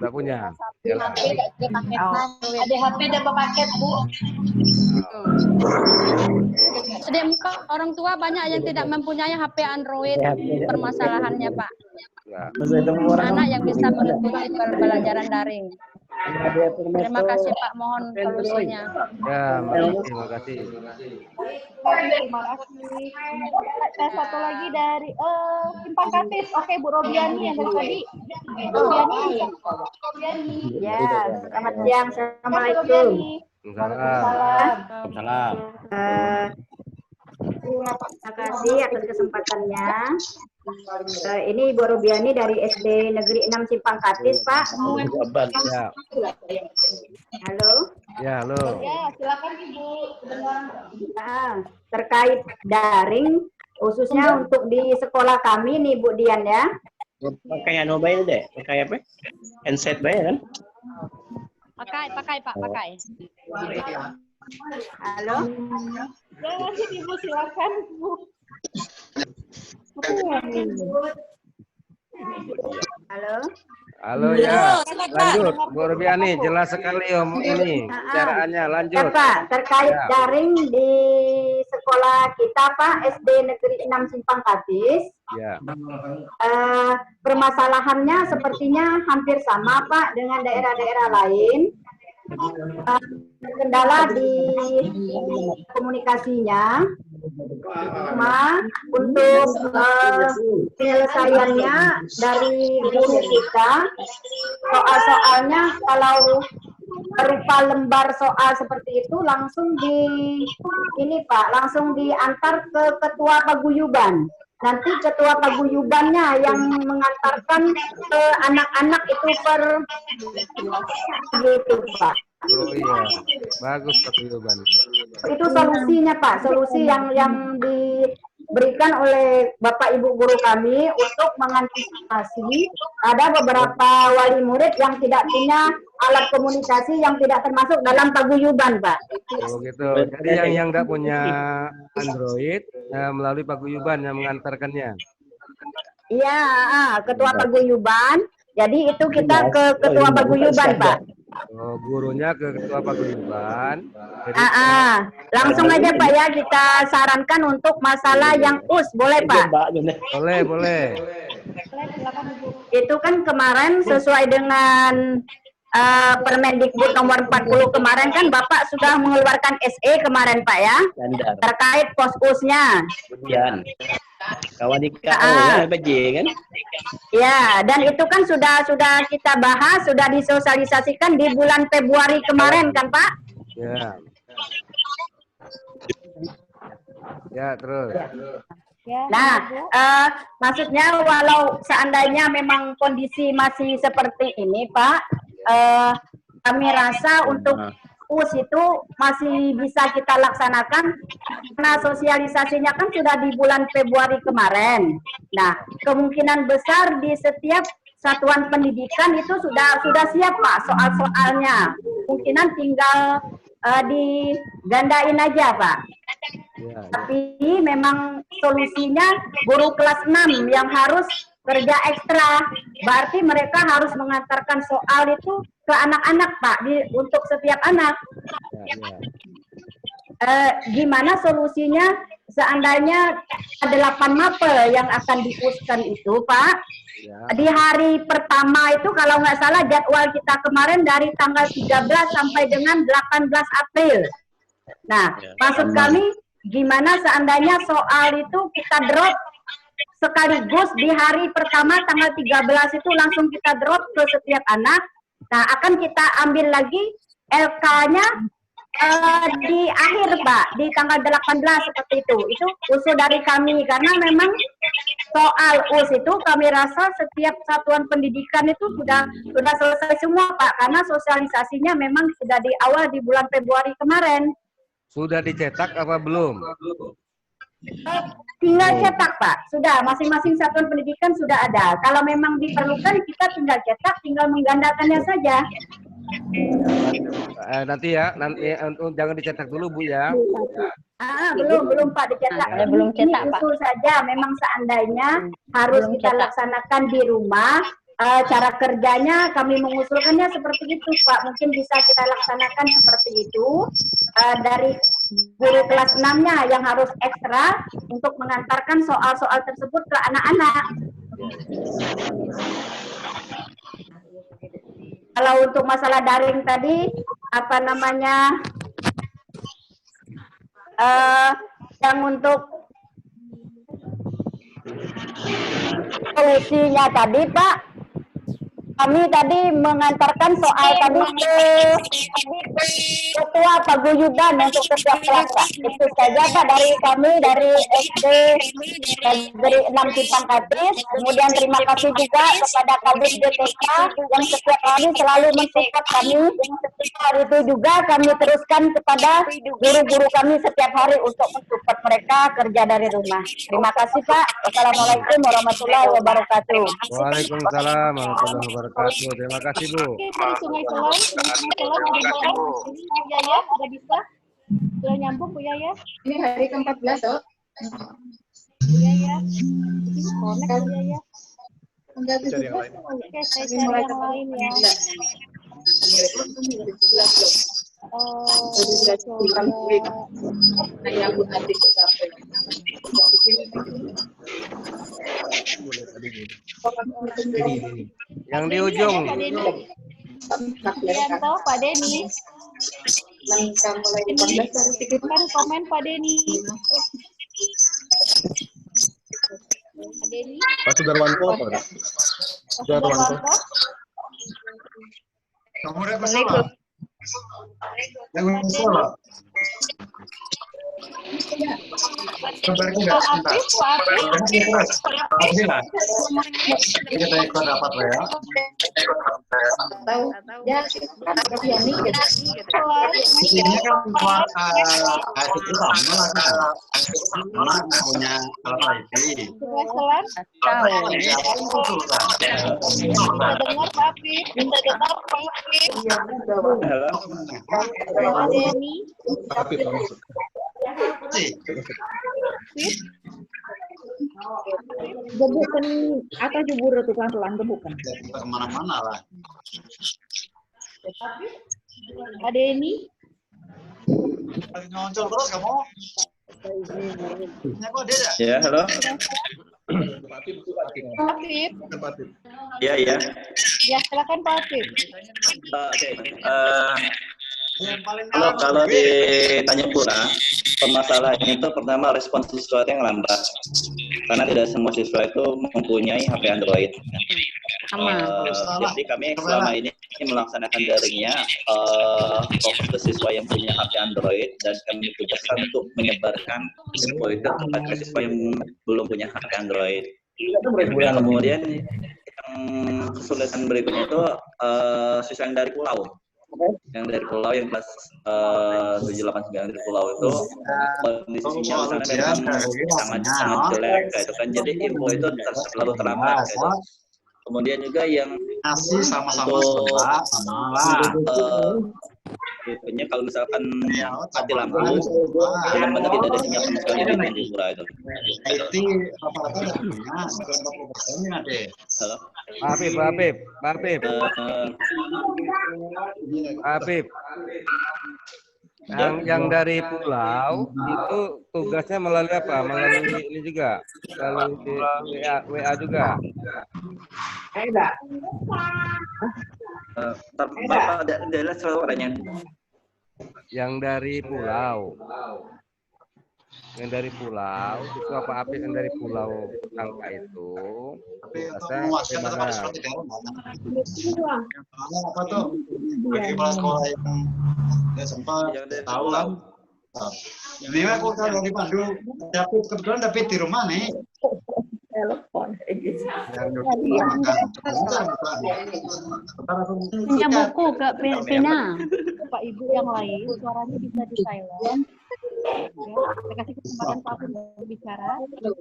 Speaker 10: Nggak punya.
Speaker 7: Ada HP dan paket Bu.
Speaker 1: SD4 orang tua banyak yang tidak mempunyai HP Android. Permasalahannya Pak.
Speaker 10: Ya.
Speaker 1: Anak yang bisa mengikuti pembelajaran daring. Terima kasih Pak, mohon solusinya.
Speaker 10: Ya, terima kasih.
Speaker 7: Terima kasih. Satu lagi dari Simpang Katis. Oke, Bu Robiani yang dari tadi. Robiani.
Speaker 11: Ya, selamat siang. Assalamualaikum.
Speaker 5: Salam.
Speaker 11: Terima kasih atas kesempatannya. Ini Ibu Robiani dari SD Negeri 6 Simpang Katis, Pak.
Speaker 10: Ya.
Speaker 11: Halo.
Speaker 10: Ya, halo.
Speaker 7: Ya, silakan Ibu.
Speaker 11: Terkait daring, khususnya untuk di sekolah kami nih Bu Dian ya.
Speaker 5: Pakai mobile deh. Pakai apa? Handset bayar kan?
Speaker 1: Pakai Pak, pakai.
Speaker 11: Halo.
Speaker 7: Ya, lanjut Ibu, silakan Bu.
Speaker 11: Halo.
Speaker 10: Halo ya. Lanjut, Bu Robiani, jelas sekali Om ini bicaraannya. Lanjut.
Speaker 11: Ya Pak, terkait
Speaker 10: Ya.
Speaker 11: daring di sekolah kita Pak, SD Negeri 6 Simpang Katis.
Speaker 10: Ya.
Speaker 11: Permasalahannya sepertinya hampir sama Pak dengan daerah-daerah lain. Kendala di komunikasinya, cuma untuk penyelesaiannya dari guru kita, soal-soalnya kalau berupa lembar soal seperti itu langsung langsung diantar ke ketua paguyuban. Nanti ketua paguyubannya yang mengantarkan ke anak-anak itu gitu Pak.
Speaker 10: Oh iya, bagus paguyuban.
Speaker 11: Itu solusinya Pak, solusi yang diberikan oleh Bapak Ibu guru kami untuk mengantisipasi ada beberapa wali murid yang tidak punya alat komunikasi yang tidak termasuk dalam paguyuban Pak.
Speaker 10: Oh gitu. Jadi yang nggak punya Android melalui paguyuban yang mengantarkannya.
Speaker 11: Iya, ketua paguyuban. Jadi itu kita ke ketua paguyuban Pak.
Speaker 10: Oh, gurunya ke ketua paguyuban.
Speaker 11: Langsung aja Pak ya, kita sarankan untuk masalah yang US, boleh Pak?
Speaker 10: Boleh, boleh.
Speaker 11: Itu kan kemarin sesuai dengan Permendikbud nomor 40 kemarin kan Bapak sudah mengeluarkan SE kemarin Pak ya, terkait pos-usnya.
Speaker 12: kan?
Speaker 11: Ya, dan itu kan sudah kita bahas, sudah disosialisasikan di bulan Februari kemarin kan Pak?
Speaker 10: Ya. Ya, terus.
Speaker 11: Nah, maksudnya walau seandainya memang kondisi masih seperti ini Pak, kami rasa untuk US itu masih bisa kita laksanakan karena sosialisasinya kan sudah di bulan Februari kemarin. Nah, kemungkinan besar di setiap satuan pendidikan itu sudah siap Pak soal-soalnya. Kemungkinan tinggal digandain aja Pak. Tapi memang solusinya guru kelas 6 yang harus kerja ekstra. Berarti mereka harus mengantarkan soal itu ke anak-anak Pak, untuk setiap anak. Gimana solusinya seandainya ada 8 mapel yang akan diuskan itu Pak? Di hari pertama itu kalau nggak salah jadwal kita kemarin dari tanggal 13 sampai dengan 18 April. Nah, maksud kami gimana seandainya soal itu kita drop sekaligus di hari pertama tanggal 13 itu langsung kita drop ke setiap anak. Nah, akan kita ambil lagi LK-nya di akhir Pak, di tanggal 18 seperti itu. Itu usul dari kami karena memang soal US itu kami rasa setiap satuan pendidikan itu sudah selesai semua Pak, karena sosialisasinya memang sudah di awal di bulan Februari kemarin.
Speaker 10: Sudah dicetak apa belum?
Speaker 11: Tinggal cetak Pak, sudah masing-masing satuan pendidikan sudah ada. Kalau memang diperlukan kita tinggal cetak, tinggal menggandakannya saja.
Speaker 10: Nanti jangan dicetak dulu Bu ya.
Speaker 11: Belum Pak dicetak.
Speaker 1: Belum cetak
Speaker 11: Pak. Usul saja, memang seandainya harus kita laksanakan di rumah. Cara kerjanya kami mengusulkannya seperti itu Pak, mungkin bisa kita laksanakan seperti itu, dari guru kelas 6-nya yang harus ekstra untuk mengantarkan soal-soal tersebut ke anak-anak. Kalau untuk masalah daring tadi, apa namanya, yang untuk solusinya tadi Pak, kami tadi mengantarkan soal tadi ke ketua paguyuban untuk setiap kelas Pak. Itu saja Pak dari kami, dari SD dari 6 Simpang Katis. Kemudian terima kasih juga kepada Kadis DTK yang setiap hari selalu mensupport kami. Hari itu juga kami teruskan kepada guru-guru kami setiap hari untuk mensupport mereka kerja dari rumah. Terima kasih Pak. Wassalamualaikum warahmatullahi wabarakatuh.
Speaker 10: Waalaikumsalam warahmatullahi wabarakatuh. Terima kasih Bu.
Speaker 7: Sungai Selan, Bu Yaya sudah bisa? Sudah nyambung Bu Yaya?
Speaker 8: Ini hari ke-14 Dok.
Speaker 7: Bu Yaya, connect Bu Yaya.
Speaker 2: Cari yang lain.
Speaker 7: Oke, saya cari yang lain ya.
Speaker 10: Yang di ujung.
Speaker 7: Pak Denny. Yanto, Pak Denny. Kan komen Pak Denny. Pak Denny.
Speaker 2: Pak Sudarwanto apa? Sudarwanto.
Speaker 7: Assalamualaikum.
Speaker 8: Gebukan atau jubur tukang pelan gebukan.
Speaker 12: Kemana-mana lah.
Speaker 7: Ada ini?
Speaker 12: Nyoncol terus kamu.
Speaker 13: Ya, halo.
Speaker 7: Pak Afif.
Speaker 13: Ya, ya.
Speaker 7: Ya, silakan Pak Afif.
Speaker 13: Oke. Kalau ditanya pula, permasalahan itu pertama respon siswa yang lambat. Karena tidak semua siswa itu mempunyai HP Android. Jadi kami selama ini melaksanakan daringnya fokus ke siswa yang punya HP Android dan kami tugaskan untuk menyebarkan info itu kepada siswa yang belum punya HP Android. Dan kemudian yang kesulitan berikutnya itu siswa yang dari pulau. Yang dari pulau yang kelas 789 dari pulau itu kondisi sinyal di sana memang sangat jelek gitu kan, jadi info itu selalu terlambat gitu. Kemudian juga yang berikutnya kalau misalkan mati lampu benar-benar tidak ada sinyal sama sekali di Tanjung itu. Halo.
Speaker 10: Habib. Yang dari pulau itu tugasnya melalui apa? Melalui ini juga, melalui WA juga.
Speaker 13: Bapak ada suaranya.
Speaker 10: Yang dari pulau. Yang dari pulau itu apa Apip yang dari pulau Angka itu? Tugasnya
Speaker 12: apa tuh? Bagi kepala sekolah yang sempat tahu kan. Jadi aku kalau di Pandu, David kebetulan David di rumah nih.
Speaker 8: Telepon.
Speaker 1: Punya buku Kak Pina.
Speaker 7: Pak Ibu yang lain, suaranya bisa di silent. Ya, saya kasih kesempatan Pak Afif berbicara. Afif.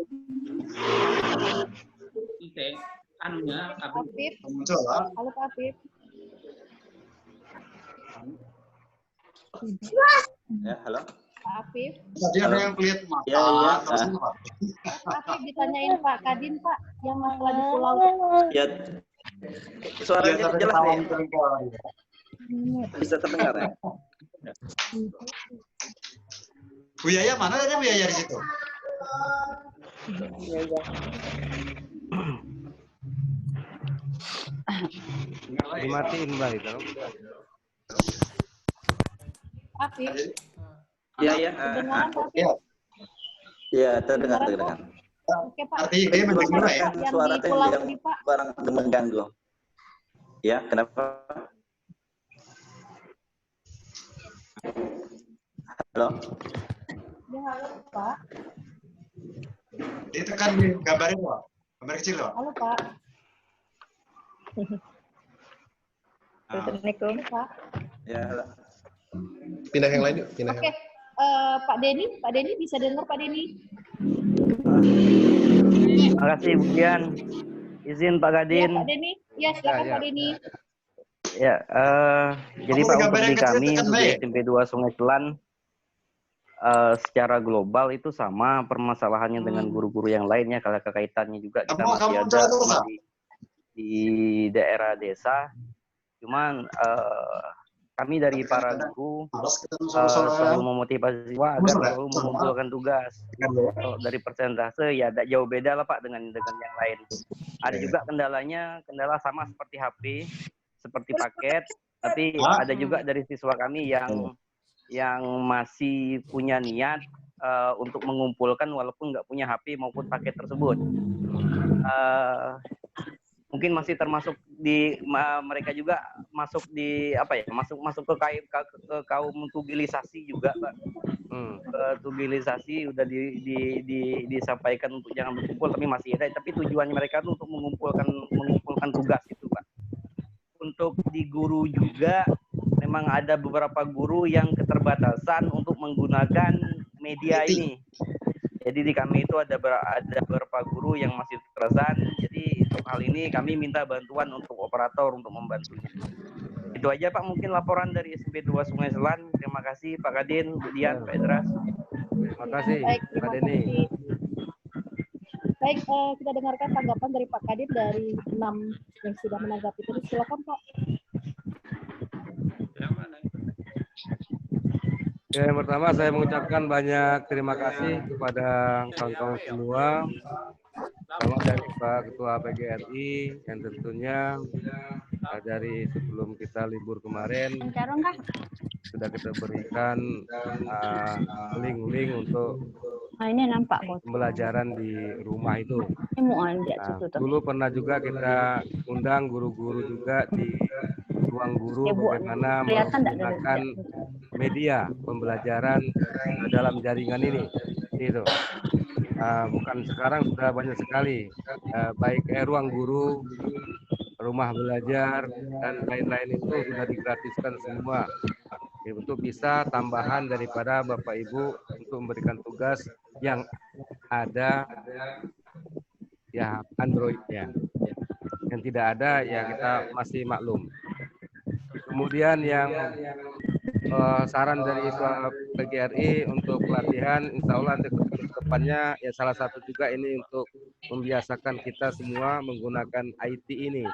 Speaker 7: Halo Pak Afif.
Speaker 13: Ya, halo.
Speaker 7: Pak Afif.
Speaker 12: Tadi ada yang pelit mata.
Speaker 13: Ya, ya.
Speaker 7: Afif ditanyain Pak Kadin Pak yang masalah di pulau.
Speaker 13: Ya, suaranya jelas nih. Bisa terdengar ya?
Speaker 12: Bu Yaya mana ada Bu Yaya di situ?
Speaker 10: Dimatiin Mbak itu.
Speaker 7: Afif.
Speaker 13: Iya, iya. Iya, terdengar.
Speaker 7: Oke Pak.
Speaker 13: Suara yang barang mengganggu. Ya, kenapa? Halo.
Speaker 7: Ya, halo Pak.
Speaker 12: Ditekan di gambarnya Pak. Gambar kecil Pak.
Speaker 7: Halo Pak.
Speaker 8: Assalamualaikum
Speaker 7: Pak.
Speaker 13: Ya, halo.
Speaker 2: Pindah yang lain yuk. Pindah.
Speaker 7: Oke. Pak Denny bisa dengar Pak Denny?
Speaker 3: Terima kasih Bu Dian. Izin Pak Gadin.
Speaker 7: Ya, Pak Denny. Ya, silakan Pak Denny.
Speaker 3: Ya, jadi Pak untuk di kami untuk di SMP 2 Sungai Selan secara global itu sama permasalahannya dengan guru-guru yang lainnya. Kalau kaitannya juga kita masih ada di daerah desa. Cuman kami dari para guru selalu memotivasi siswa agar selalu mengumpulkan tugas. Kalau dari persentase ya tidak jauh beda lah Pak dengan yang lain. Ada juga kendala sama seperti HP, seperti paket, tapi ada juga dari siswa kami yang masih punya niat untuk mengumpulkan walaupun nggak punya HP maupun paket tersebut. Mungkin masih termasuk di mereka juga masuk di apa ya, masuk ke kaum tugilisasi juga Pak. Tugilisasi udah disampaikan untuk jangan berkumpul, tapi masih ada, tapi tujuannya mereka tuh untuk mengumpulkan tugas itu Pak. Untuk di guru juga memang ada beberapa guru yang keterbatasan untuk menggunakan media ini. Jadi di kami itu ada beberapa guru yang masih keterbatasan. Jadi untuk hal ini kami minta bantuan untuk operator untuk membantunya. Itu aja Pak mungkin laporan dari SMP 2 Sungai Selan. Terima kasih Pak Kadin, Bu Dian, Pak Idras.
Speaker 10: Terima kasih Pak Denny.
Speaker 7: Baik, kita dengarkan tanggapan dari Pak Kadin dari 6 yang sudah menanggapi. Terus silakan Pak.
Speaker 10: Ya, yang pertama saya mengucapkan banyak terima kasih kepada kawan-kawan semua, terutama dari Pak Ketua PGRI yang tentunya dari sebelum kita libur kemarin sudah kita berikan link-link untuk
Speaker 1: ini nampak
Speaker 10: pembelajaran di rumah itu. Nah, dulu pernah juga kita undang guru-guru juga di ruang guru bagaimana menggunakan media pembelajaran dalam jaringan ini. Itu bukan sekarang sudah banyak sekali, baik ruang guru, rumah belajar dan lain-lain itu sudah digratiskan semua. Untuk bisa tambahan daripada Bapak Ibu untuk memberikan tugas yang ada ya Android-nya. Yang tidak ada ya kita masih maklum. Kemudian yang saran dari PGRI untuk pelatihan, insya Allah nanti ke depannya ya salah satu juga ini untuk membiasakan kita semua menggunakan IT ini.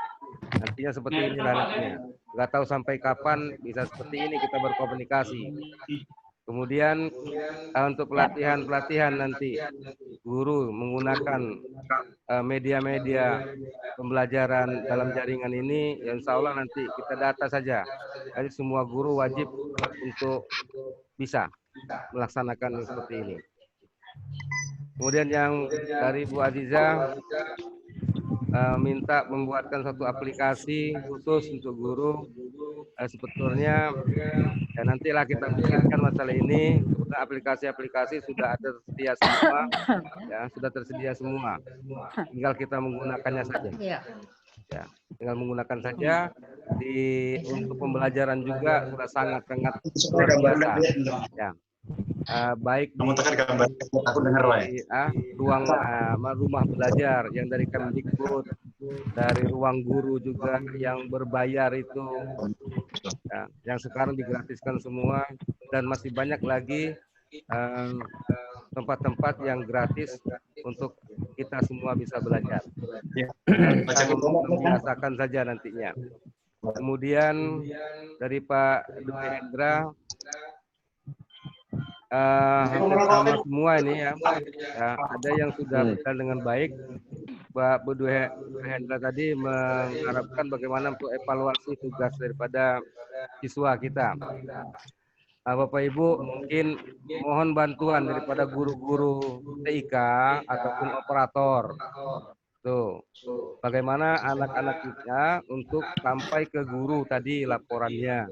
Speaker 10: Nantinya seperti ini nantinya. Nggak tahu sampai kapan bisa seperti ini kita berkomunikasi. Kemudian untuk pelatihan nanti guru menggunakan media-media pembelajaran dalam jaringan ini, ya insya Allah nanti kita data saja. Jadi semua guru wajib untuk bisa melaksanakan seperti ini. Kemudian yang dari Bu Aziza minta membuatkan satu aplikasi khusus untuk guru. Sebetulnya ya nantilah kita pikirkan masalah ini. Aplikasi-aplikasi sudah ada tersedia semua, ya sudah tersedia semua. Tinggal kita menggunakannya saja. Ya, tinggal menggunakan saja. Untuk pembelajaran juga sudah sangat-sangat luar biasa. Ya. Baik di ruang rumah belajar yang dari Kemdikbud, dari ruang guru juga yang berbayar itu, ya, yang sekarang digratiskan semua, dan masih banyak lagi tempat-tempat yang gratis untuk kita semua bisa belajar. Kita membiasakan saja nantinya. Kemudian dari Pak Dwi Hendra, hampir sama semua ini ya. Ada yang sudah berjalan dengan baik. Pak Dwi Hendra tadi mengharapkan bagaimana untuk evaluasi tugas daripada siswa kita. Bapak Ibu mungkin mohon bantuan daripada guru-guru TIK ataupun operator. Tuh, bagaimana anak-anak kita untuk sampai ke guru tadi laporannya.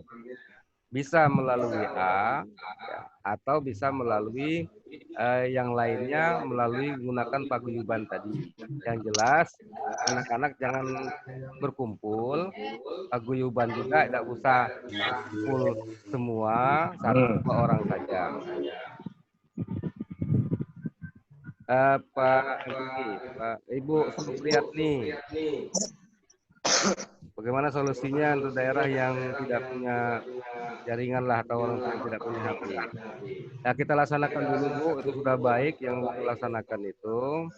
Speaker 10: Bisa melalui WA atau bisa melalui yang lainnya melalui menggunakan paguyuban tadi. Yang jelas anak-anak jangan berkumpul, paguyuban juga tidak usah full semua, 1-2 orang saja. Pak Ibu Supriyatni, bagaimana solusinya untuk daerah yang tidak punya jaringan lah atau orang yang tidak punya HP? Ya kita laksanakan dulu Bu, itu sudah baik yang dilaksanakan itu.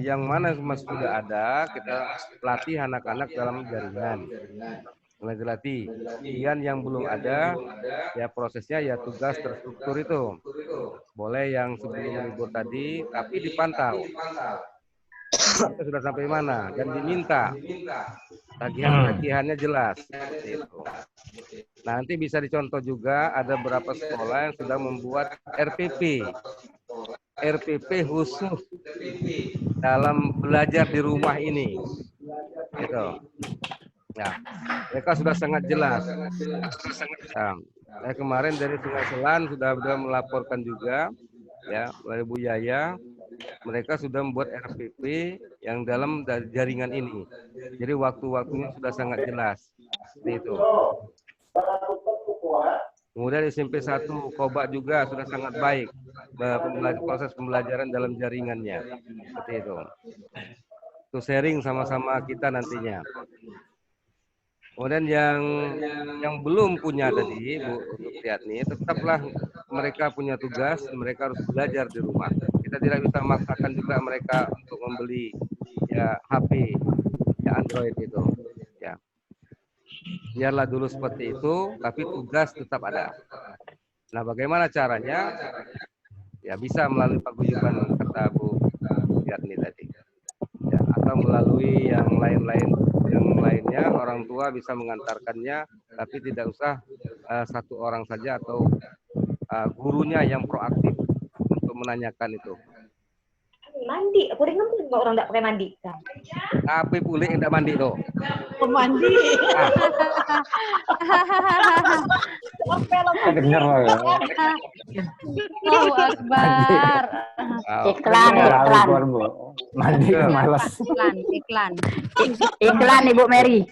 Speaker 10: Yang mana masih sudah ada, kita latih anak-anak dalam jaringan. Dilatih. Kemudian yang belum ada, ya prosesnya ya tugas terstruktur itu. Boleh yang sebelum libur tadi, tapi dipantau. Kita sudah sampai mana dan diminta tagihan-tagihannya jelas. Itu. Nanti bisa dicontoh juga ada beberapa sekolah yang sudah membuat RPP khusus dalam belajar di rumah ini. Gitu. Ya, mereka sudah sangat jelas. Nah, kemarin dari Sungai Selan sudah melaporkan juga, ya, oleh Bu Yaya, mereka sudah membuat RPP yang dalam jaringan ini. Jadi waktu-waktunya sudah sangat jelas. Seperti itu. Kemudian SMP 1 Kobak juga sudah sangat baik proses pembelajaran dalam jaringannya. Seperti itu. Itu sharing sama-sama kita nantinya. Kemudian yang belum punya tadi Bu Supriyatni, tetaplah mereka punya tugas, mereka harus belajar di rumah. Kita tidak bisa memaksakan juga mereka untuk membeli ya HP ya Android itu. Ya. biarlah dulu seperti itu, tapi tugas tetap ada. Nah, bagaimana caranya? Ya bisa melalui paguyuban kata Bu Yatni tadi. Ya, atau melalui yang lainnya, orang tua bisa mengantarkannya, tapi tidak usah satu orang saja atau gurunya yang proaktif untuk menanyakan itu.
Speaker 14: Mandi, aku dengar juga orang tidak pakai mandi.
Speaker 10: Tapi pulih tidak mandi tuh.
Speaker 14: Mandi.
Speaker 5: Dengar loh ya.
Speaker 1: Allahu Akbar.
Speaker 11: Iklan, iklan.
Speaker 5: Mandi malas.
Speaker 11: Iklan Ibu Mary.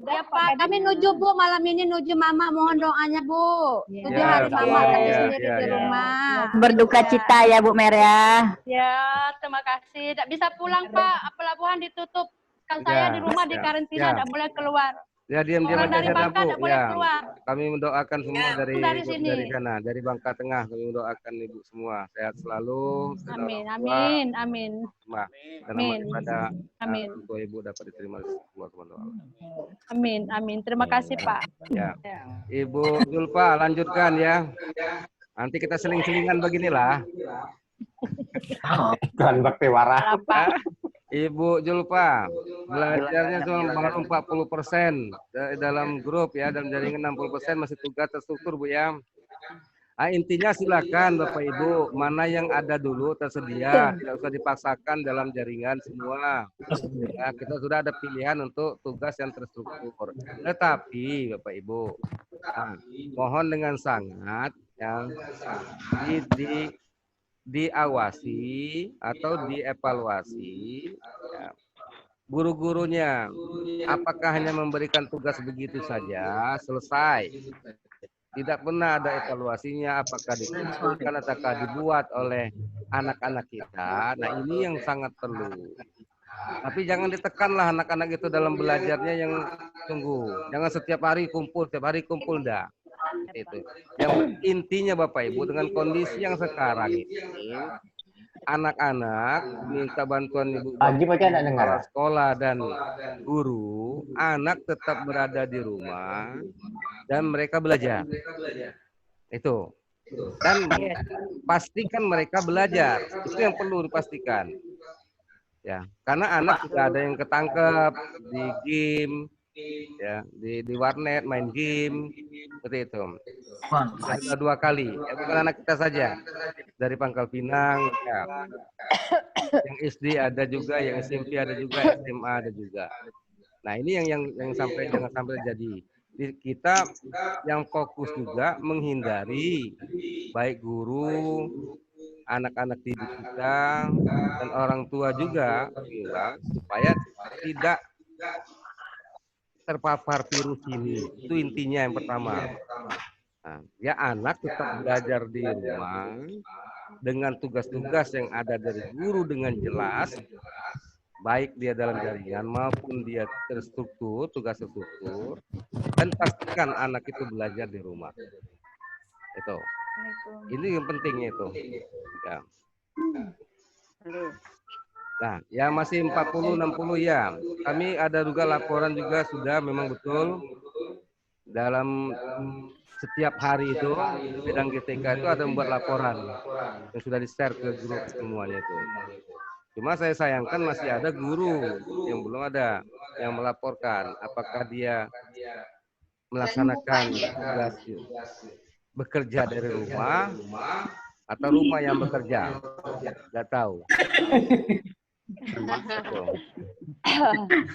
Speaker 1: Ya Pak, kami nuju Bu, malam ini nuju Mama, mohon doanya Bu. 7
Speaker 11: Ya,
Speaker 1: hari Mama kami
Speaker 11: ya,
Speaker 1: sendiri
Speaker 11: ya,
Speaker 1: di
Speaker 11: ya.
Speaker 1: rumah.
Speaker 11: Berduka cita ya Bu Mary ya.
Speaker 1: Ya, terima kasih. Tidak bisa pulang Pak, pelabuhan ditutup. Kan saya di rumah di karantina, tidak boleh keluar.
Speaker 10: Ya, diam-diam
Speaker 1: Orang
Speaker 10: aja
Speaker 1: dari
Speaker 10: sana,
Speaker 1: Bangka
Speaker 10: Bu.
Speaker 1: tidak boleh
Speaker 10: Ya,
Speaker 1: keluar.
Speaker 10: kami mendoakan semua dari
Speaker 1: sini.
Speaker 10: sana, dari Bangka Tengah. Kami mendoakan Ibu semua sehat selalu. dan
Speaker 1: Amin,
Speaker 10: orang tua
Speaker 1: amin, amin.
Speaker 10: semua. Dan
Speaker 1: Amin.
Speaker 10: amal ibadah
Speaker 1: Amin.
Speaker 10: untuk Ibu dapat diterima semua teman-teman.
Speaker 1: Amin, amin. Terima kasih Pak.
Speaker 10: Ya, Ibu Zulfa lanjutkan ya. Nanti kita seling-selingan beginilah.
Speaker 5: Iklan bakti warah.
Speaker 10: Ibu Zulfa, belajarnya cuma baru 40% dalam grup ya, dalam jaringan 60% masih tugas terstruktur Bu ya. Intinya silakan Bapak Ibu, mana yang ada dulu tersedia, tidak usah dipaksakan dalam jaringan semua. Ya, kita sudah ada pilihan untuk tugas yang terstruktur. Tetapi Bapak Ibu, mohon dengan sangat ya, diawasi atau dievaluasi ya, guru-gurunya, apakah hanya memberikan tugas begitu saja selesai, tidak pernah ada evaluasinya, apakah dikumpulkan ataukah dibuat oleh anak-anak kita. Nah, ini yang sangat perlu. Tapi jangan ditekanlah anak-anak itu dalam belajarnya yang sungguh. Jangan setiap hari kumpul enggak. Itu. Yang intinya Bapak Ibu, dengan kondisi yang sekarang ini, anak-anak minta bantuan Ibu kepala sekolah dan guru, anak tetap berada di rumah dan mereka belajar. Itu. Dan pastikan mereka belajar. Itu yang perlu dipastikan. Ya, karena anak sudah ada yang ketangkep di game, ya, di warnet main game, seperti itu. Sudah 2 kali, ya, bukan anak kita saja, dari Pangkal Pinang, ya. Yang SD ada juga, yang SMP ada juga, SMA ada juga. Nah, ini yang sampai jangan sampai terjadi. Kita yang fokus juga menghindari baik guru, anak-anak didik kita, dan orang tua juga, supaya tidak terpapar virus ini. Itu intinya yang pertama. Nah, ya, anak tetap belajar di rumah dengan tugas-tugas yang ada dari guru dengan jelas, baik dia dalam jaringan maupun dia terstruktur, tugas terstruktur, dan pastikan anak itu belajar di rumah. Itu. Ini yang pentingnya itu. Ya. Nah, ya masih 40-60 ya. Kami ada juga laporan juga sudah memang betul dalam setiap hari itu bidang GTK itu ada membuat laporan yang sudah di-share ke grup semuanya itu. Cuma saya sayangkan masih ada guru yang belum ada yang melaporkan apakah dia melaksanakan tugas bekerja dari rumah atau rumah yang bekerja. Nggak tahu.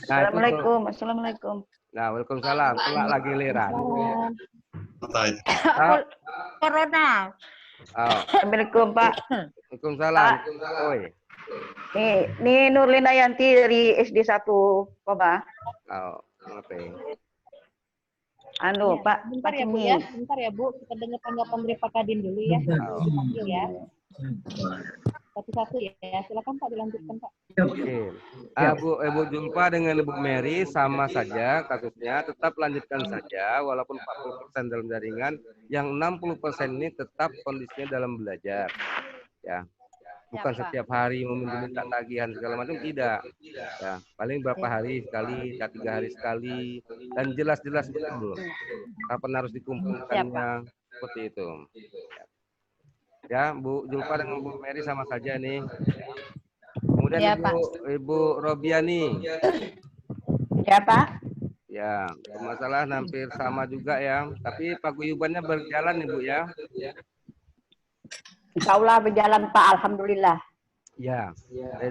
Speaker 14: Assalamualaikum. Assalamualaikum.
Speaker 10: Nah, waalaikumsalam. Kelak lagi liran.
Speaker 14: Corona.
Speaker 10: Oh.
Speaker 14: Assalamualaikum Pak.
Speaker 10: Waalaikumsalam. Oi.
Speaker 14: Nih Nurlina Yanti dari SD 1 Koba.
Speaker 10: Oh, oke.
Speaker 14: Anu,
Speaker 7: Ya,
Speaker 14: Pak,
Speaker 7: bentar ya Bu ya, bentar ya Bu, kita dengar tanggapan dari Pak Kadin dulu ya. Panggil ya. Satu-satu ya, silakan Pak dilanjutkan Pak.
Speaker 10: Oke. Ibu Zulfa dengan Ibu Mary sama saja kasusnya, tetap lanjutkan saja walaupun 40% dalam jaringan, yang 60% ini tetap kondisinya dalam belajar. Ya. Bukan
Speaker 1: Ya, Pak.
Speaker 10: setiap hari meminta tagihan segala macam, tidak. Ya, paling berapa hari sekali, 3 hari sekali, dan jelas-jelas betul kapan harus dikumpulkannya, seperti itu. Ya, Bu Julfa dengan Bu Mary sama saja nih. Kemudian
Speaker 1: Ya,
Speaker 10: Ibu Robiani.
Speaker 14: Ya, Pak.
Speaker 10: Ya, masalah hampir sama juga ya. Tapi paguyubannya berjalan nih Bu ya.
Speaker 14: Insya Allah berjalan Pak, alhamdulillah.
Speaker 10: Ya,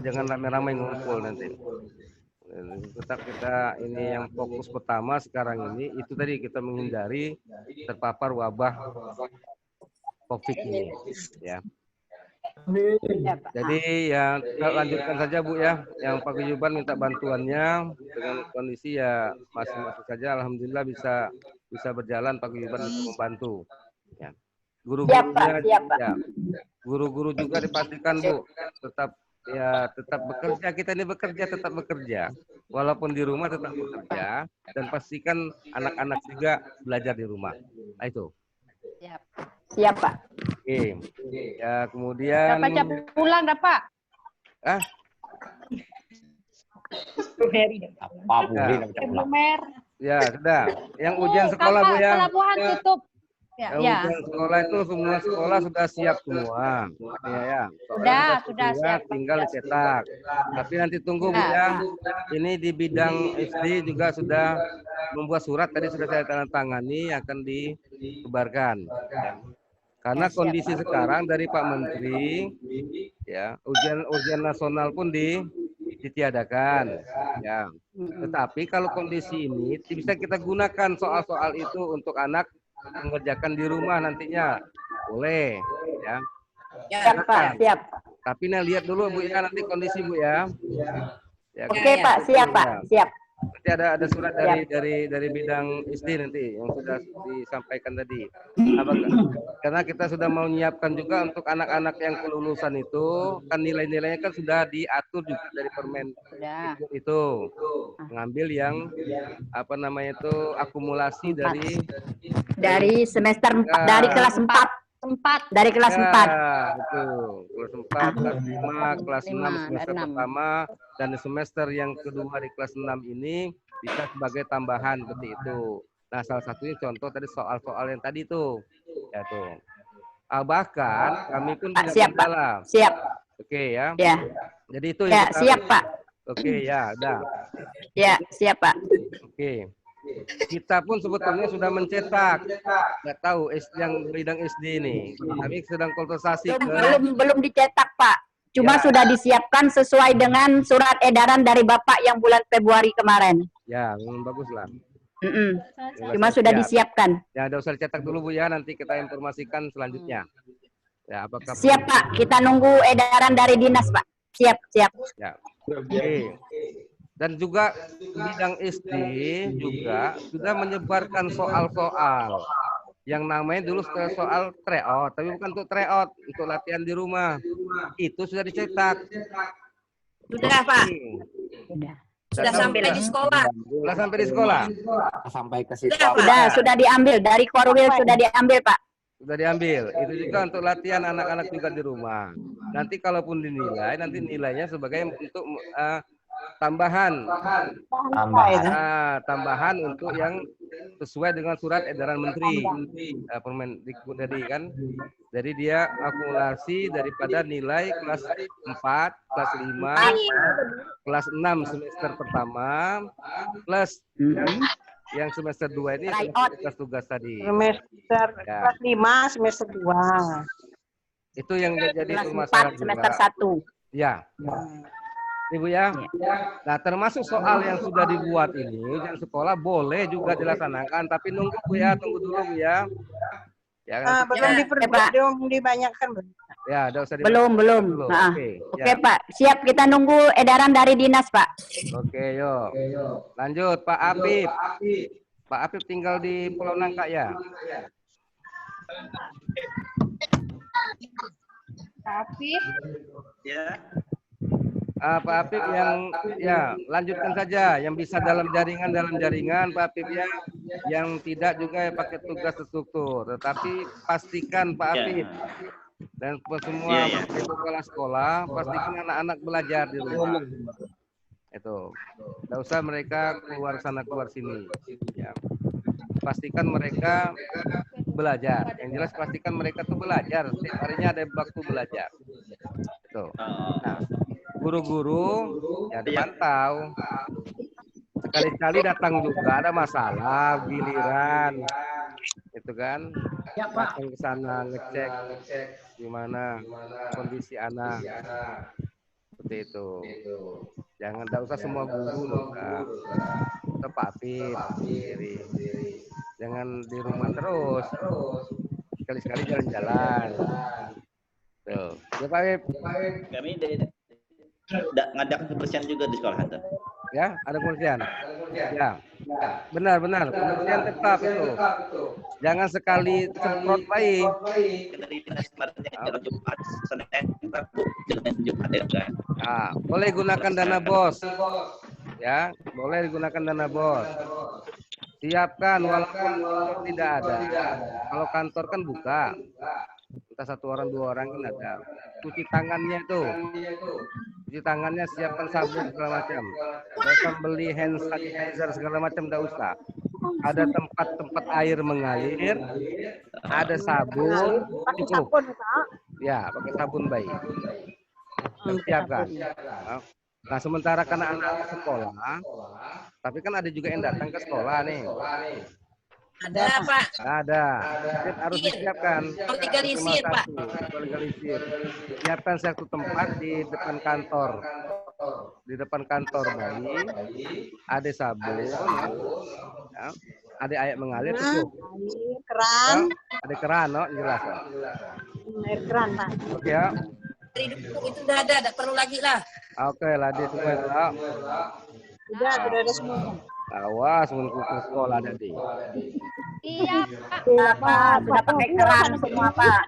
Speaker 10: jangan ramai-ramai ngumpul nanti. Tetap kita ini yang fokus pertama sekarang ini itu tadi kita menghindari terpapar wabah COVID ini, ya. Jadi ya kita lanjutkan saja Bu ya. Yang paguyuban minta bantuannya dengan kondisi ya masing-masing saja. Alhamdulillah bisa berjalan paguyuban untuk membantu. Ya. Guru-gurunya ya. Guru-guru juga dipastikan Bu tetap bekerja, kita ini tetap bekerja walaupun di rumah tetap bekerja, dan pastikan anak-anak juga belajar di rumah. Nah itu.
Speaker 14: Siap Pak.
Speaker 10: Oke. Ya kemudian.
Speaker 1: Dapat pulang dapat.
Speaker 10: Ya sudah. Yang ujian sekolah Bu ya.
Speaker 1: Pelabuhan tutup.
Speaker 10: Ujian sekolah itu semua sekolah sudah siap semua. Ya.
Speaker 1: Sudah siap.
Speaker 10: Tinggal dicetak. Tapi nanti tunggu Bu ya. Ini di bidang SD juga sudah membuat surat, tadi sudah saya tanda tangani, akan disebarkan. Ya. Karena kondisi sekarang dari Pak Menteri, ya ujian nasional pun ditiadakan. Ya. Tetapi kalau kondisi ini bisa kita gunakan soal-soal itu untuk anak mengerjakan di rumah nantinya, boleh, ya.
Speaker 14: Siap Pak, siap.
Speaker 10: Tapi lihat dulu Bu ya nanti kondisi Bu ya.
Speaker 14: Oke Pak, siap Pak, siap.
Speaker 10: Nanti ada surat dari bidang SD nanti yang sudah disampaikan tadi. Karena kita sudah menyiapkan juga untuk anak-anak yang kelulusan itu, kan nilai-nilainya kan sudah diatur juga dari Permen itu. Mengambil yang akumulasi dari
Speaker 14: semester 4, dari kelas 4. Dari kelas 4.
Speaker 10: Betul. Kelas 4, kelas 5, kelas 6 semester pertama, dan semester yang kedua di kelas 6 ini bisa sebagai tambahan seperti itu. Nah, salah satunya contoh tadi soal-soal yang tadi tuh. Ya tuh. Bahkan kami pun
Speaker 14: siap Pak. Siap.
Speaker 10: Oke ya.
Speaker 14: Ya.
Speaker 10: Jadi itu
Speaker 14: ya, siap Pak.
Speaker 10: Oke ya, udah.
Speaker 14: Ya, siap Pak.
Speaker 10: Oke. Kita pun sebetulnya sudah mencetak, nggak tahu yang bidang SD ini. Kami sedang konsultasi
Speaker 14: belum dicetak Pak. Cuma sudah disiapkan sesuai dengan surat edaran dari Bapak yang bulan Februari kemarin.
Speaker 10: Ya, bagus lah.
Speaker 14: Cuma sudah disiapkan.
Speaker 10: Ya, ada usah dicetak dulu Bu ya, nanti kita informasikan selanjutnya. Ya, apakah
Speaker 14: siap Pak, kita nunggu edaran dari dinas Pak. Siap.
Speaker 10: Ya. Oke. Dan juga bidang SD juga sudah menyebarkan soal-soal yang namanya dulu soal tryout, tapi bukan untuk tryout, untuk latihan di rumah. Itu sudah dicetak.
Speaker 4: Sudah Pak. Sudah sampai di sekolah.
Speaker 10: Sudah sampai di sekolah.
Speaker 5: Sampai ke siswa.
Speaker 14: Sudah diambil dari Korwil, sudah diambil Pak.
Speaker 10: Sudah diambil. Itu juga untuk latihan anak-anak juga di rumah. Nanti kalaupun dinilai, nanti nilainya sebagai untuk tambahan untuk yang sesuai dengan surat edaran Menteri Permendikbud tadi kan. Jadi dia akumulasi daripada nilai kelas 4, kelas 5, kelas 6 semester pertama, plus yang semester 2 ini tugas tadi.
Speaker 15: Semester kelas 5, semester 2.
Speaker 10: Itu yang jadi permasalahan
Speaker 14: semester 1.
Speaker 10: Ya. Ibu ya. Nah, termasuk soal yang sudah dibuat ini, ujian sekolah boleh juga dilaksanakan, tapi nunggu Bu ya, tunggu dulu Bu ya. Ya,
Speaker 15: belum dibanyakan belum?
Speaker 10: Ya, ada usah
Speaker 14: belum. Oke, Pak. Siap, kita nunggu edaran dari dinas, Pak.
Speaker 10: Oke, yuk. Lanjut, Pak Apip. Pak Apip tinggal di Pulau Nangka ya?
Speaker 7: Apip.
Speaker 13: Ya.
Speaker 10: Pak Apip yang lanjutkan saja, yang bisa dalam jaringan Pak Apip ya, yang tidak juga pakai tugas terstruktur, tetapi pastikan Pak Apip Dan semua kepala sekolah pastikan anak-anak belajar di rumah. Itu, tidak usah mereka keluar sana keluar sini. Ya. Pastikan mereka belajar. Yang jelas pastikan mereka tuh belajar. Setiap harinya ada waktu belajar. Itu. Nah, guru-guru ya dipantau. Sekali-sekali datang juga ada masalah, giliran, itu kan, datang ke sana ngecek gimana kondisi anak, seperti itu. Jangan, tidak usah semua guru loh, tepatin diri. Jangan di rumah terus, sekali-sekali jalan-jalan. Tuh, ya Pak Wib.
Speaker 13: Kami ngadakan kebersihan juga di sekolah itu.
Speaker 10: Ya, ada kebersihan. Ya, benar-benar kebersihan tetap itu. Jangan sekali semprot bayi.
Speaker 13: Dari dinas kemarin Jumat, Senin, Rabu, dengan Jumat ya.
Speaker 10: Nah, boleh gunakan dana BOS. Ya, boleh digunakan dana BOS. Siapkan walaupun tidak ada. Kalau kantor kan buka. Entah 1 orang 2 orang kan ada. Cuci tangannya itu. Cuci tangannya, siapkan sabun segala macam. Tidak usah beli hand sanitizer segala macam, tidak usah. Ada tempat-tempat air mengalir, ada sabun, cukup. Ya, pakai sabun bayi. Siapkan. Nah, sementara karena anak sekolah, tapi kan ada juga yang datang ke sekolah nih.
Speaker 4: Ada, Pak.
Speaker 10: Ada. Harus disiapkan.
Speaker 4: Legalisir, Pak.
Speaker 10: Legalisir. Siapkan satu tempat di depan kantor. Di depan kantor bayi, ada sabun, ya. Ada air mengalir, cukup.
Speaker 15: Keran.
Speaker 10: Ya, ada keran, no? Jelas. Ya.
Speaker 15: Air keran, Pak.
Speaker 10: Oke ya.
Speaker 4: Dari dulu itu udah ada, tidak perlu lagi lah.
Speaker 10: Oke, Ladi semua itu.
Speaker 15: Sudah ada semua.
Speaker 10: Awas, menurut sekolah tadi.
Speaker 14: Iya, Pak. Sudah pakai keran semua, Pak.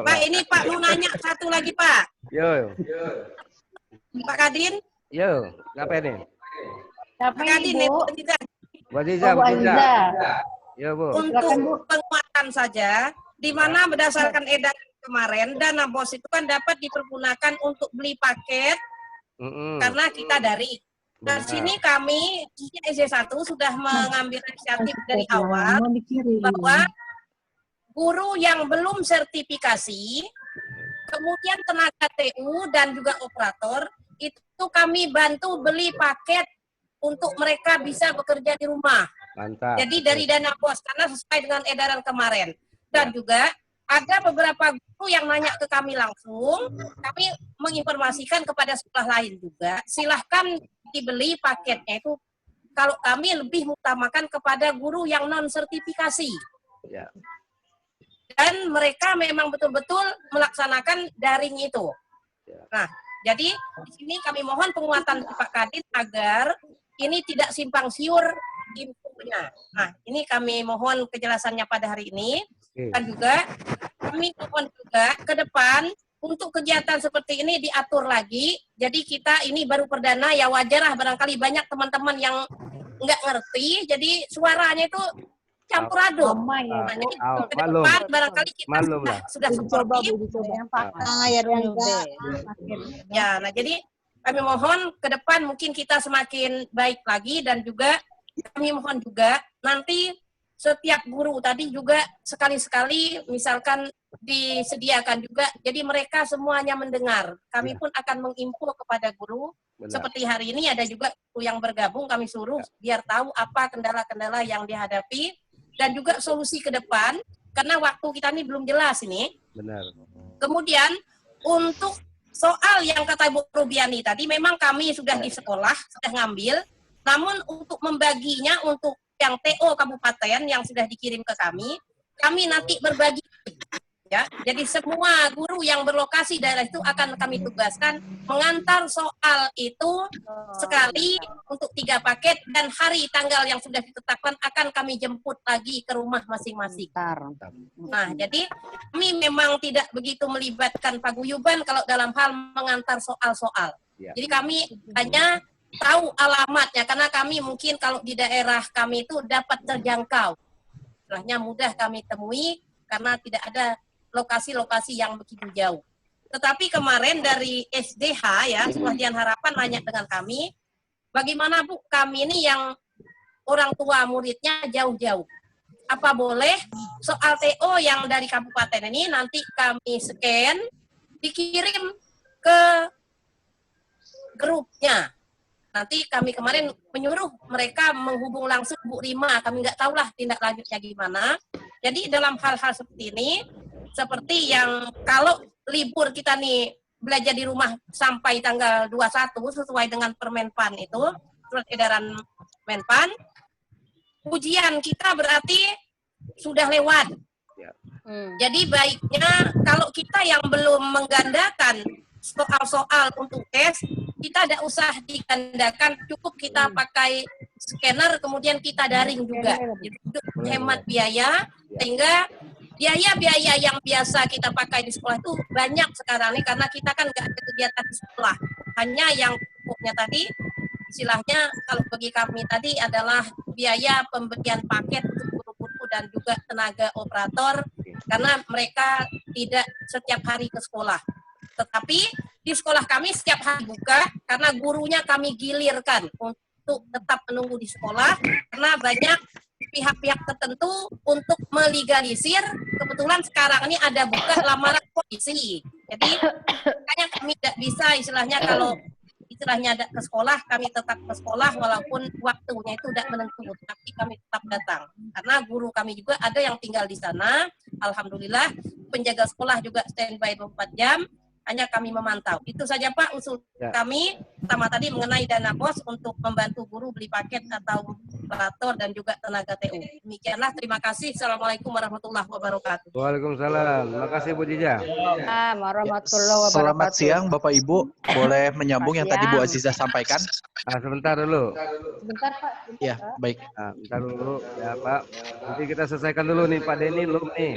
Speaker 4: Pak, ini Pak mau nanya satu lagi, Pak.
Speaker 10: Yo.
Speaker 4: Pak Kadin.
Speaker 10: Yo, ngapain nih?
Speaker 4: Pak Kadin, Bu Aziza.
Speaker 10: Bu Aziza. Yo, Bu.
Speaker 4: Untuk penguatan saja, di mana berdasarkan edaran kemarin, dana BOS itu kan dapat dipergunakan untuk beli paket karena kita dari. Dari sini kami SD1 sudah mengambil inisiatif dari awal bahwa guru yang belum sertifikasi, kemudian tenaga TU dan juga operator, itu kami bantu beli paket untuk mereka bisa bekerja di rumah.
Speaker 10: Mantap.
Speaker 4: Jadi dari dana BOS karena sesuai dengan edaran kemarin. Dan juga ada beberapa guru yang nanya ke kami langsung, kami menginformasikan kepada sekolah lain juga, silahkan dibeli paketnya itu. Kalau kami lebih mengutamakan kepada guru yang non sertifikasi.
Speaker 10: Ya.
Speaker 4: Dan mereka memang betul-betul melaksanakan daring itu. Nah, jadi di sini kami mohon penguatan Pak Kadin agar ini tidak simpang siur infonya. Nah, ini kami mohon kejelasannya pada hari ini. Dan juga kami mohon juga ke depan untuk kegiatan seperti ini diatur lagi. Jadi kita ini baru perdana, ya wajar lah barangkali banyak teman-teman yang nggak ngerti. Jadi suaranya itu campur aduk. Nah, jadi ke depan barangkali kita sudah seperti ya. Nah, jadi kami mohon ke depan mungkin kita semakin baik lagi, dan juga kami mohon juga nanti setiap guru tadi juga sekali-sekali misalkan disediakan juga, jadi mereka semuanya mendengar. Kami pun akan menginfo kepada guru. Seperti hari ini ada juga guru yang bergabung, kami suruh biar tahu apa kendala-kendala yang dihadapi dan juga solusi ke depan, karena waktu kita ini belum jelas ini.
Speaker 10: Benar.
Speaker 4: Kemudian untuk soal yang kata Bu Rubiani tadi, memang kami sudah di sekolah, sudah ngambil, namun untuk membaginya untuk yang TO kabupaten yang sudah dikirim ke kami nanti berbagi. Ya, jadi semua guru yang berlokasi daerah itu akan kami tugaskan mengantar soal itu sekali untuk 3 paket, dan hari tanggal yang sudah ditetapkan akan kami jemput lagi ke rumah masing-masing. Nah, jadi kami memang tidak begitu melibatkan paguyuban kalau dalam hal mengantar soal-soal. Jadi kami hanya tahu alamatnya, karena kami mungkin kalau di daerah kami itu dapat terjangkau. Setelahnya mudah kami temui karena tidak ada lokasi-lokasi yang begitu jauh. Tetapi kemarin dari SDH ya, Sekolah Dian Harapan nanya dengan kami, bagaimana Bu, kami ini yang orang tua muridnya jauh-jauh. Apa boleh soal TO yang dari kabupaten ini nanti kami scan, dikirim ke grupnya. Nanti kami kemarin menyuruh mereka menghubung langsung Bu Rima, kami nggak tahulah tindak lanjutnya gimana. Jadi dalam hal-hal seperti ini, seperti yang kalau libur kita nih belajar di rumah sampai tanggal 21 sesuai dengan Permenpan itu, surat edaran Menpan, ujian kita berarti sudah lewat. Jadi baiknya kalau kita yang belum menggandakan soal-soal untuk tes, kita tidak usah digandakan, cukup kita pakai scanner, kemudian kita daring juga. Jadi untuk hemat biaya, sehingga biaya-biaya yang biasa kita pakai di sekolah itu banyak sekarang nih, karena kita kan nggak ada kegiatan di sekolah. Hanya yang pokoknya tadi, istilahnya kalau bagi kami tadi adalah biaya pemberian paket untuk guru-guru dan juga tenaga operator, karena mereka tidak setiap hari ke sekolah. Tetapi di sekolah kami setiap hari buka, karena gurunya kami gilirkan untuk tetap menunggu di sekolah, karena banyak pihak-pihak tertentu untuk melegalisir. Kebetulan sekarang ini ada buka lamaran polisi. Jadi makanya kami tidak bisa istilahnya kalau istilahnya ada ke sekolah, kami tetap ke sekolah walaupun waktunya itu tidak menentu, tapi kami tetap datang. Karena guru kami juga ada yang tinggal di sana. Alhamdulillah, penjaga sekolah juga standby 24 jam. Hanya kami memantau. Itu saja Pak usul kami. Pertama tadi mengenai dana BOS untuk membantu guru beli paket atau operator dan juga tenaga TU. Demikianlah, terima kasih. Assalamualaikum warahmatullahi wabarakatuh.
Speaker 10: Waalaikumsalam. Terima kasih Bu Jija.
Speaker 7: Warahmatullahi wabarakatuh.
Speaker 16: Selamat siang Bapak Ibu. Boleh menyambung yang tadi Bu Aziza sampaikan?
Speaker 10: Sebentar dulu.
Speaker 7: Sebentar Pak.
Speaker 16: Ya, baik.
Speaker 10: Bentar dulu ya Pak. Nanti kita selesaikan dulu nih Pak Denny belum nih.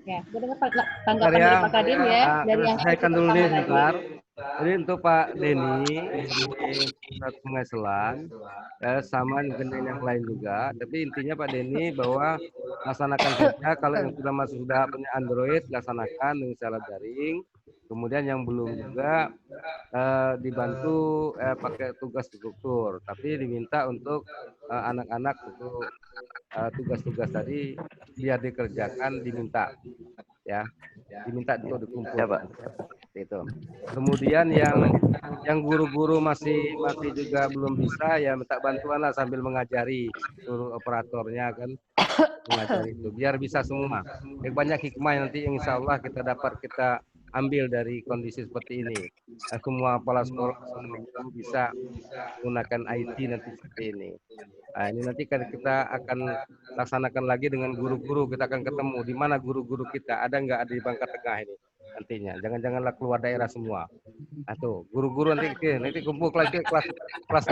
Speaker 7: Ya, gue dengar tanggapan dari Pak Kadin ya. Dari yang
Speaker 10: selesaikan dulu nih sebentar. Jadi untuk Pak Denny di Sungai Selan, sama dengan yang lain juga. Tapi intinya Pak Denny bahwa laksanakan saja kalau yang sudah punya Android, laksanakan dengan cara daring. Kemudian yang belum juga dibantu pakai tugas struktur. Tapi diminta untuk anak-anak untuk tugas-tugas tadi biar dikerjakan diminta, ya, diminta untuk dikumpul. Ya, Pak. Itu. Kemudian yang guru-guru masih juga belum bisa, ya minta bantuan lah sambil mengajari seluruh operatornya kan, mengajari itu biar bisa semua. Banyak hikmah nanti yang insya Allah kita ambil dari kondisi seperti ini. Semua kepala sekolah bisa menggunakan IT nanti seperti ini. Nah, ini nanti kita akan laksanakan lagi dengan guru-guru. Kita akan ketemu di mana guru-guru kita. Ada nggak ada di Bangka Tengah ini nantinya. Janganlah keluar daerah semua. Nah, tuh guru-guru nanti kumpul kelas 6.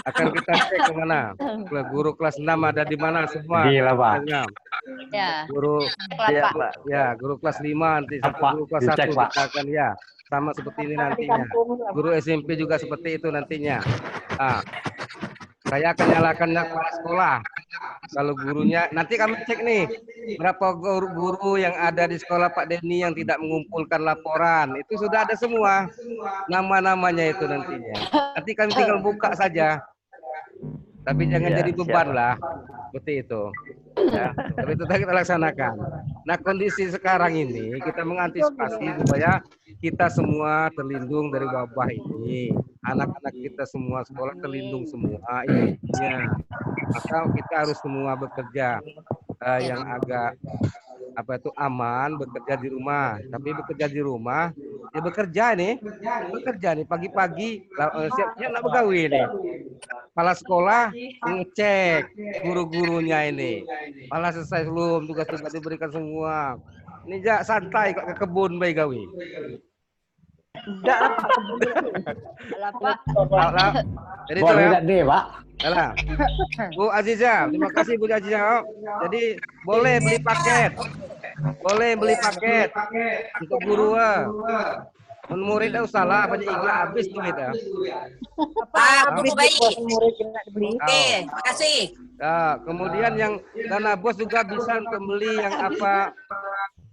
Speaker 10: Akan kita cek ke mana. Guru kelas 6 ada di mana semua.
Speaker 5: Gila, Pak.
Speaker 7: Ya.
Speaker 10: Guru kelas 5 nanti guru kelas 1 kita akan sama seperti ini nantinya. Guru SMP juga seperti itu nantinya. Nah, saya akan nyalakan kepala sekolah. Kalau gurunya, nanti kami cek nih berapa guru yang ada di sekolah Pak Denny yang tidak mengumpulkan laporan. Itu sudah ada semua nama-namanya itu nantinya. Nanti kami tinggal buka saja. Tapi jangan jadi beban lah, seperti itu. Ya, tapi itu kita laksanakan. Nah, kondisi sekarang ini kita mengantisipasi supaya kita semua terlindung dari wabah ini. Anak-anak kita semua sekolah terlindung semua. Intinya, maka kita harus semua bekerja yang agak aman, bekerja di rumah. Tapi bekerja di rumah, ya bekerja nih pagi-pagi siap-siap nak begawi nih. Kepala sekolah ngecek guru-gurunya ini. Malah selesai belum, tugas-tugas diberikan semua. Ini santai kok ke kebun bayi gawi.
Speaker 15: Enggak
Speaker 10: Pak. Jadi itu
Speaker 5: ya. Deh, Pak.
Speaker 10: Alah. Bu Aziza, terima kasih Bu Aziza. Jadi boleh beli paket. Boleh beli paket untuk guru. Murid tidak usah lah, banyak iklan habis duit ya.
Speaker 4: Buku bayi. Oke, makasih.
Speaker 10: Nah, kemudian yang dana bos juga bisa untuk beli yang apa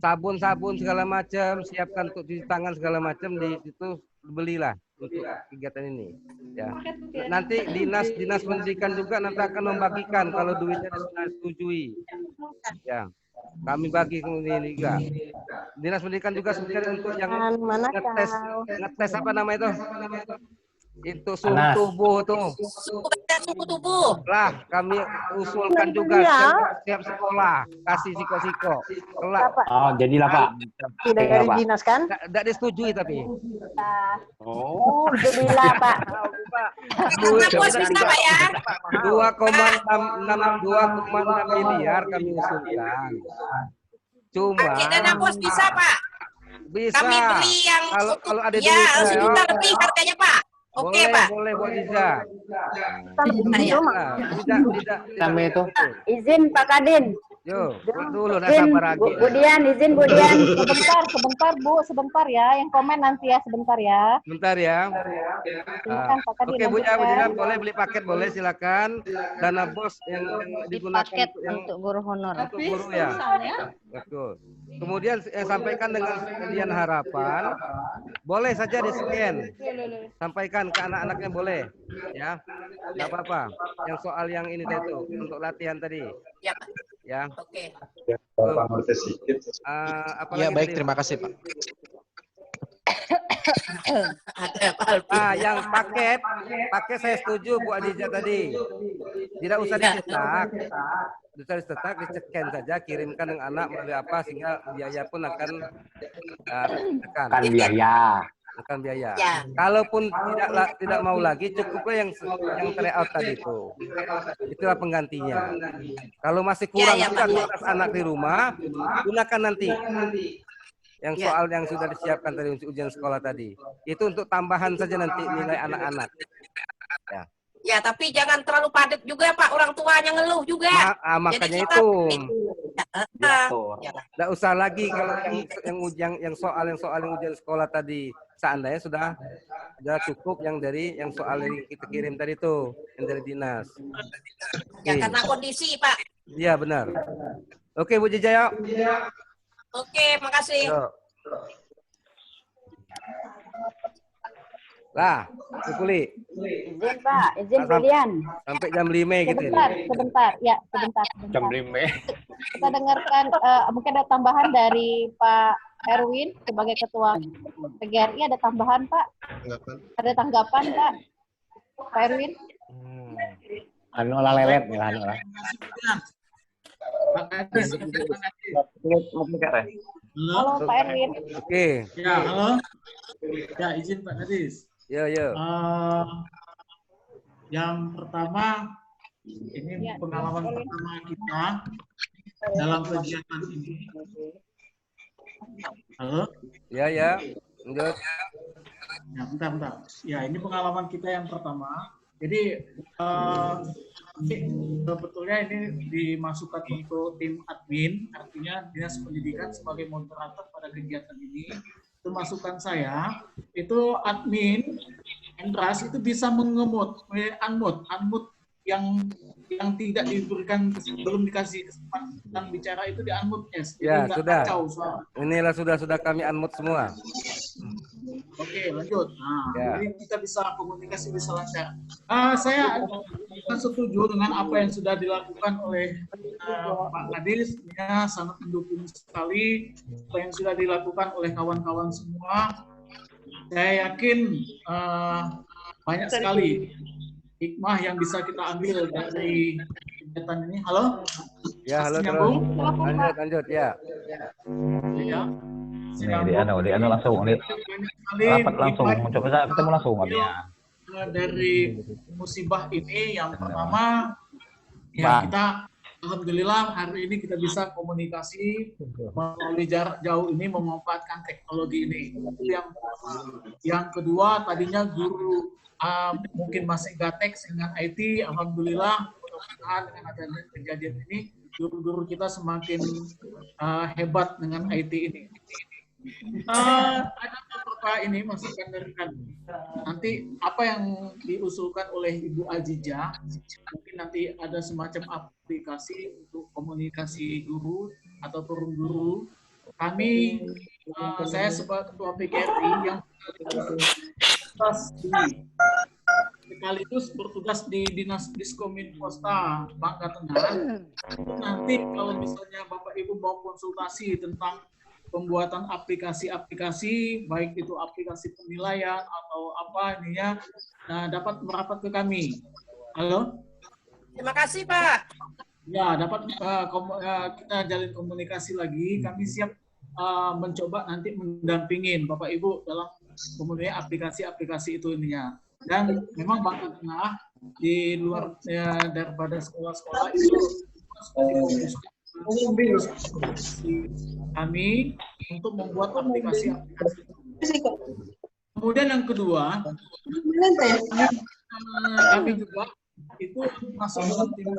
Speaker 10: sabun-sabun segala macam, siapkan untuk cuci tangan segala macam di situ, belilah untuk kegiatan ini. Ya. Nanti dinas pendidikan juga nanti akan membagikan kalau duitnya sudah disetujui. Ya. Kami bagi kemudian juga. Dinas pendidikan juga sebenarnya untuk yang ngetes apa nama itu? Itu suhu tubuh tuh.
Speaker 4: Suhu tubuh.
Speaker 10: Lah, kami usulkan juga setiap sekolah kasih siko-siko.
Speaker 5: Oh, jadilah Pak.
Speaker 15: Tidak dari dinas kan?
Speaker 10: Tidak disetujui tapi.
Speaker 5: Oh,
Speaker 14: jadilah Pak.
Speaker 4: Bos bisa Pak ya?
Speaker 10: 2,6 miliar kami usulkan. Cuma.
Speaker 4: Dana bos bisa Pak.
Speaker 10: Bisa.
Speaker 4: Kami beli yang
Speaker 10: kalau ada
Speaker 4: ya
Speaker 10: duit,
Speaker 4: sejuta lebih harganya Pak. Oke Pak.
Speaker 10: Boleh buat Iza.
Speaker 5: Kami itu.
Speaker 14: Izin Pak Kadin.
Speaker 10: Yo, dulu dah
Speaker 14: Izin,
Speaker 10: sabar lagi.
Speaker 14: Bu Dian, izin Bu Dian.
Speaker 7: Sebentar Bu, sebentar ya. Yang komen nanti ya, sebentar ya.
Speaker 10: Bentar ya.
Speaker 7: Silakan, Pak Kadin,
Speaker 10: Oke, Bu
Speaker 7: lanjutkan.
Speaker 10: Dian, boleh beli paket, boleh silakan. Dana bos yang digunakan
Speaker 14: Paket untuk guru honor.
Speaker 10: untuk guru ya. Betul. Kemudian sampaikan dengan sekalian harapan, boleh saja di-scan. Sampaikan ke anak-anaknya boleh, ya. Nggak apa-apa. Yang soal yang ini tadi itu untuk latihan tadi.
Speaker 4: Ya.
Speaker 10: Ya.
Speaker 4: Oke.
Speaker 16: Ya baik, terima kasih Pak.
Speaker 10: Yang paket saya setuju Bu Adija tadi. Tidak usah dicetak. Bisa dicetak, di-scan saja, kirimkan dengan anak melalui apa sehingga biaya pun akan tekan.
Speaker 5: Kan biaya.
Speaker 10: Akan biaya.
Speaker 4: Ya.
Speaker 10: Kalaupun tidak mau lagi, cukuplah yang tryout tadi itu. Itulah penggantinya. Kalau masih kurang juga kualitas anak di rumah, gunakan nanti yang soal yang sudah disiapkan tadi untuk ujian sekolah tadi. Itu untuk tambahan saja nanti nilai anak-anak. Ya.
Speaker 4: Ya, tapi jangan terlalu padat juga Pak, orang tuanya ngeluh juga.
Speaker 10: Makanya itu. Tidak usah lagi kalau yang soal yang ujian sekolah tadi seandainya sudah cukup yang soal yang kita kirim tadi itu, yang dari dinas.
Speaker 4: Ya, karena kondisi Pak.
Speaker 10: Iya benar. Oke Bu Jaya.
Speaker 4: Oke, makasih.
Speaker 10: Lah, Kuli.
Speaker 14: Izin Pak, izin Bu Dian.
Speaker 10: Sampai jam 5 gitu.
Speaker 7: Sebentar.
Speaker 5: Jam 5.
Speaker 7: Kita dengarkan, mungkin ada tambahan dari Pak Erwin sebagai Ketua PGRI, ada tambahan Pak? Ada tanggapan Pak? Pak Erwin?
Speaker 5: Anu lah lelet nih anu lah.
Speaker 7: Halo Pak Erwin.
Speaker 10: Oke.
Speaker 6: Ya, halo. Ya, izin Pak Kadis.
Speaker 10: Yo.
Speaker 6: Yang pertama, ini pengalaman pertama kita dalam kegiatan ini. Halo?
Speaker 10: Ya. Lanjut.
Speaker 6: Ya, bentar. Ya, ini pengalaman kita yang pertama. Jadi, sebetulnya ini dimasukkan untuk tim admin, artinya Dinas Pendidikan sebagai moderator pada kegiatan ini. Itu masukan saya, itu admin Endras itu bisa unmute yang tidak diberikan, belum dikasih kesempatan bicara itu di unmute
Speaker 10: ya. Sudah. Inilah sudah kami unmute semua.
Speaker 6: Oke, lanjut.
Speaker 10: Ya.
Speaker 6: Jadi kita bisa komunikasi bisa lancar. Saya setuju dengan apa yang sudah dilakukan oleh Pak Kadis. Ya, sangat mendukung sekali apa yang sudah dilakukan oleh kawan-kawan semua. Saya yakin banyak sekali hikmah yang bisa kita ambil dari kegiatan ini. Halo?
Speaker 10: Ya, halo terus. Lanjut ya.
Speaker 6: Ya.
Speaker 17: Di anu langsung rapat langsung coba ketemu langsung ya.
Speaker 6: Dari musibah ini yang pertama ya kita alhamdulillah hari ini kita bisa komunikasi melalui jarak jauh ini memanfaatkan teknologi ini. Itu yang pertama. Yang kedua tadinya guru mungkin masih gatek dengan IT, alhamdulillah mudah-mudahan dengan adanya kejadian ini guru-guru kita semakin hebat dengan IT ini. Ada beberapa ini masukan dari kami. Nanti apa yang diusulkan oleh Ibu Ajija, mungkin nanti ada semacam aplikasi untuk komunikasi guru atau turun guru. Kami, saya sebagai ketua PGRI yang sekaligus bertugas di Dinas Diskominfosta Bangka Tengah. Nanti kalau misalnya Bapak Ibu mau konsultasi tentang pembuatan aplikasi-aplikasi, baik itu aplikasi penilaian atau apa ininya, dapat merapat ke kami. Halo?
Speaker 4: Terima kasih, Pak.
Speaker 6: Ya, dapat kita jalin komunikasi lagi. Kami siap mencoba nanti mendampingin Bapak Ibu dalam kemudian aplikasi-aplikasi itu ininya. Dan memang Bangka Tengah di luar daripada sekolah-sekolah itu kami untuk membuat aplikasi-aplikasi. Kemudian yang kedua, kami juga itu masuk dalam tim.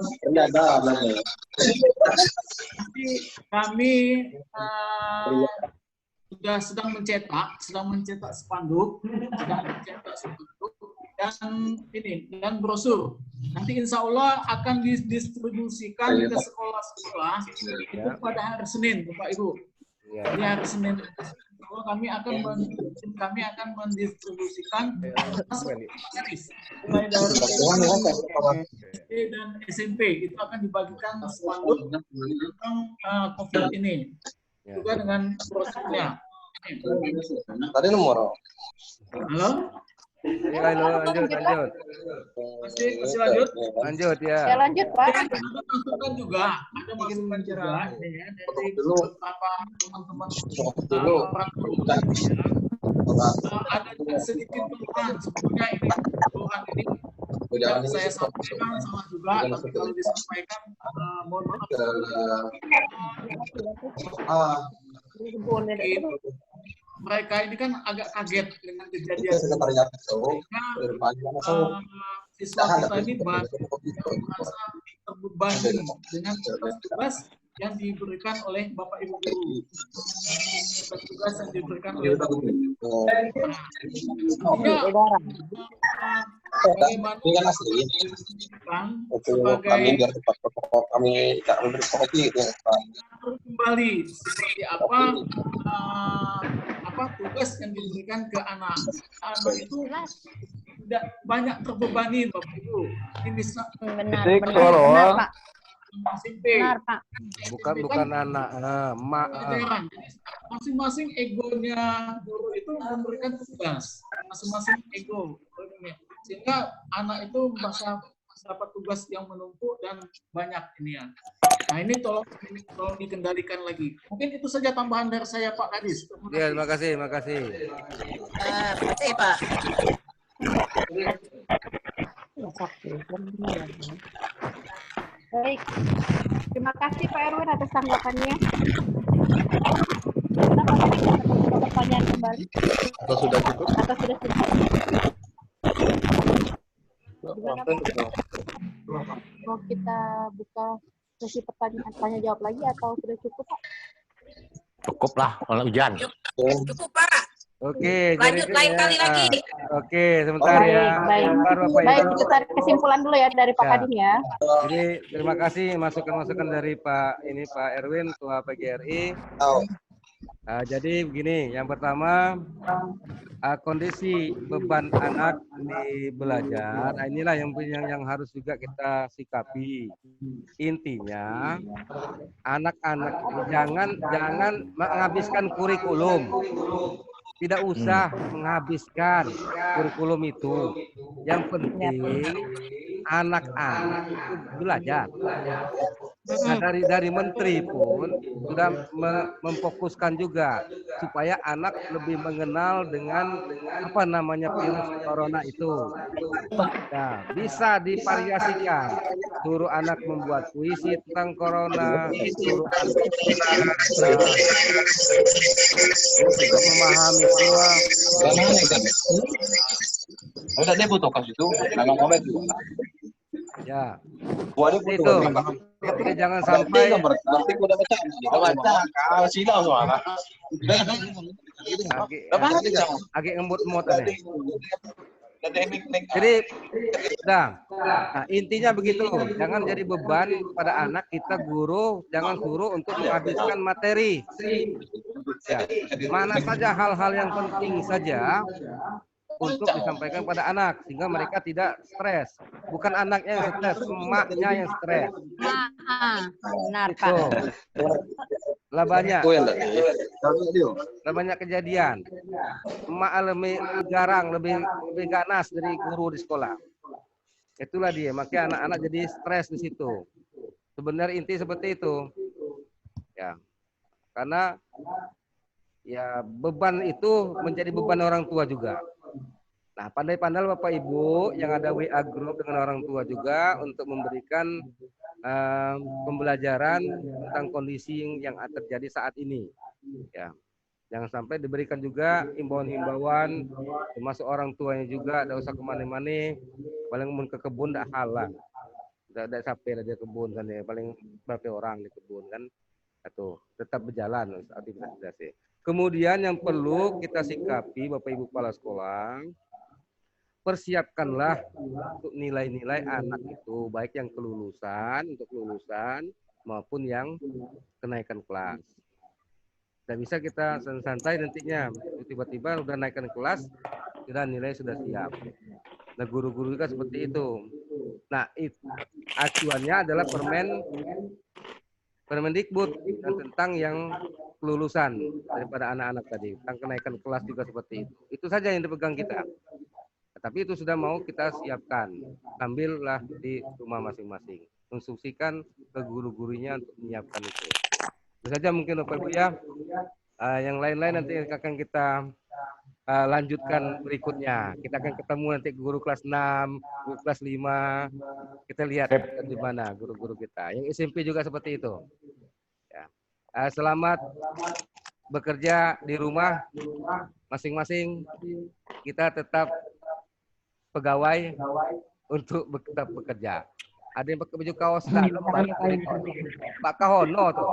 Speaker 6: Jadi kami sudah sedang mencetak spanduk, dan brosur. Nanti insya Allah akan didistribusikan ke sekolah-sekolah itu pada hari Senin, Bapak Ibu. Di hari Senin kami akan mendistribusikan mulai dari SD dan SMP itu akan dibagikan spanduk tentang COVID ini, juga dengan brosurnya.
Speaker 5: Tadi nomor.
Speaker 6: Halo?
Speaker 10: Lanjut.
Speaker 6: Masih lanjut?
Speaker 10: Lanjut ya.
Speaker 7: Ya lanjut, Pak.
Speaker 6: Ada masukan juga ya, dari beberapa teman-teman orang tua. Ada juga sedikit keluhan, sebetulnya ini keluhan ini yang saya sampaikan sama juga, tapi kalau disampaikan mohon maaf. Mereka ini kan agak kaget dengan kejadian siswa kita ini merasa terbebani dengan tugas yang diberikan oleh Bapak Ibu guru, tugas yang diberikan oleh Bapak Ibu. Bagaimana sebagai kembali seperti apa tugas yang diberikan ke anak itu tidak banyak terbebani, Bapak Ibu. Ini bisa
Speaker 10: benar Pak. Bukan anak, mak.
Speaker 6: Masing-masing egonya guru itu memberikan tugas, masing-masing ego, sehingga anak itu merasa dapat tugas yang menumpuk dan banyak ini ya. Nah ini tolong dikendalikan lagi. Mungkin itu saja tambahan dari saya, Pak Kadis.
Speaker 10: Ya, terima kasih.
Speaker 4: Terima kasih, Pak.
Speaker 7: Baik, terima kasih Pak Erwin atas tanggapannya. Pertanyaan kembali.
Speaker 5: Atau sudah cukup?
Speaker 7: Mau kita buka sesi pertanyaan tanya jawab lagi atau sudah cukup, Pak?
Speaker 5: Cukup lah, kalau hujan.
Speaker 4: Cukup, Pak.
Speaker 10: Oke,
Speaker 4: lanjut lain kali lagi.
Speaker 10: Oke, sebentar ya.
Speaker 7: Baik, kita tarik kesimpulan dulu ya dari Pak Kadin ya.
Speaker 10: Jadi terima kasih masukan-masukan dari Pak Erwin, Ketua PGRI. Jadi begini, yang pertama kondisi beban anak di belajar, inilah yang harus juga kita sikapi. Intinya anak-anak jangan menghabiskan kurikulum. Tidak usah menghabiskan kurikulum itu. Yang penting anak-anak itu belajar. Nah, dari menteri pun sudah memfokuskan juga supaya anak lebih mengenal dengan apa namanya virus corona itu. Nah, bisa divariasikan. Suruh anak membuat puisi tentang corona, suruh anak untuk memahami semua.
Speaker 5: Udah dia butuh kasih itu, nggak komen juga.
Speaker 10: Ya.
Speaker 12: Buat
Speaker 10: itu. Jadi jangan sampai agak ngembut-ngembut ada. Jadi, nah intinya begitu. Jangan jadi beban pada anak kita guru. Jangan suruh untuk menghabiskan materi. Ya. Mana saja hal-hal yang penting saja untuk disampaikan pada anak sehingga mereka tidak stres. Bukan anaknya yang stres, emaknya yang stres.
Speaker 1: Benar,
Speaker 10: Pak. Lah banyak kejadian. Emak lebih garang, lebih ganas dari guru di sekolah. Itulah dia, makanya anak-anak jadi stres di situ. Sebenarnya inti seperti itu. Ya. Karena ya beban itu menjadi beban orang tua juga. Nah, pandai-pandai Bapak Ibu yang ada WA group dengan orang tua juga untuk memberikan pembelajaran tentang kondisi yang terjadi saat ini. Ya, jangan sampai diberikan juga himbauan-himbauan, termasuk orang tuanya juga, tidak usah kemana-mana, paling mau ke kebun tidak halang, tidak sampai di kebun kan ya, paling berapa orang di kebun kan, atau tetap berjalan aktivitas. Kemudian yang perlu kita sikapi Bapak Ibu kepala sekolah, persiapkanlah untuk nilai-nilai anak itu, baik yang untuk kelulusan maupun yang kenaikan kelas. Tidak bisa kita santai nantinya, tiba-tiba udah naikkan kelas, sudah nilai sudah siap. Nah, guru-guru juga seperti itu. Nah, acuannya adalah Permendikbud dan tentang yang kelulusan daripada anak-anak tadi, tentang kenaikan kelas juga seperti itu. Itu saja yang dipegang kita. Tapi itu sudah mau kita siapkan, ambillah di rumah masing-masing, instruksikan ke guru-gurunya untuk menyiapkan itu. Itu saja mungkin Bapak Ibu ya. Yang lain-lain nanti akan kita lanjutkan berikutnya. Kita akan ketemu nanti guru kelas 6, guru kelas 5. Kita lihat di mana guru-guru kita. Yang SMP juga seperti itu. Ya. Selamat bekerja di rumah masing-masing. Kita tetap pegawai untuk tetap bekerja. Ada yang pakai baju kaos Pak Kahono tuh.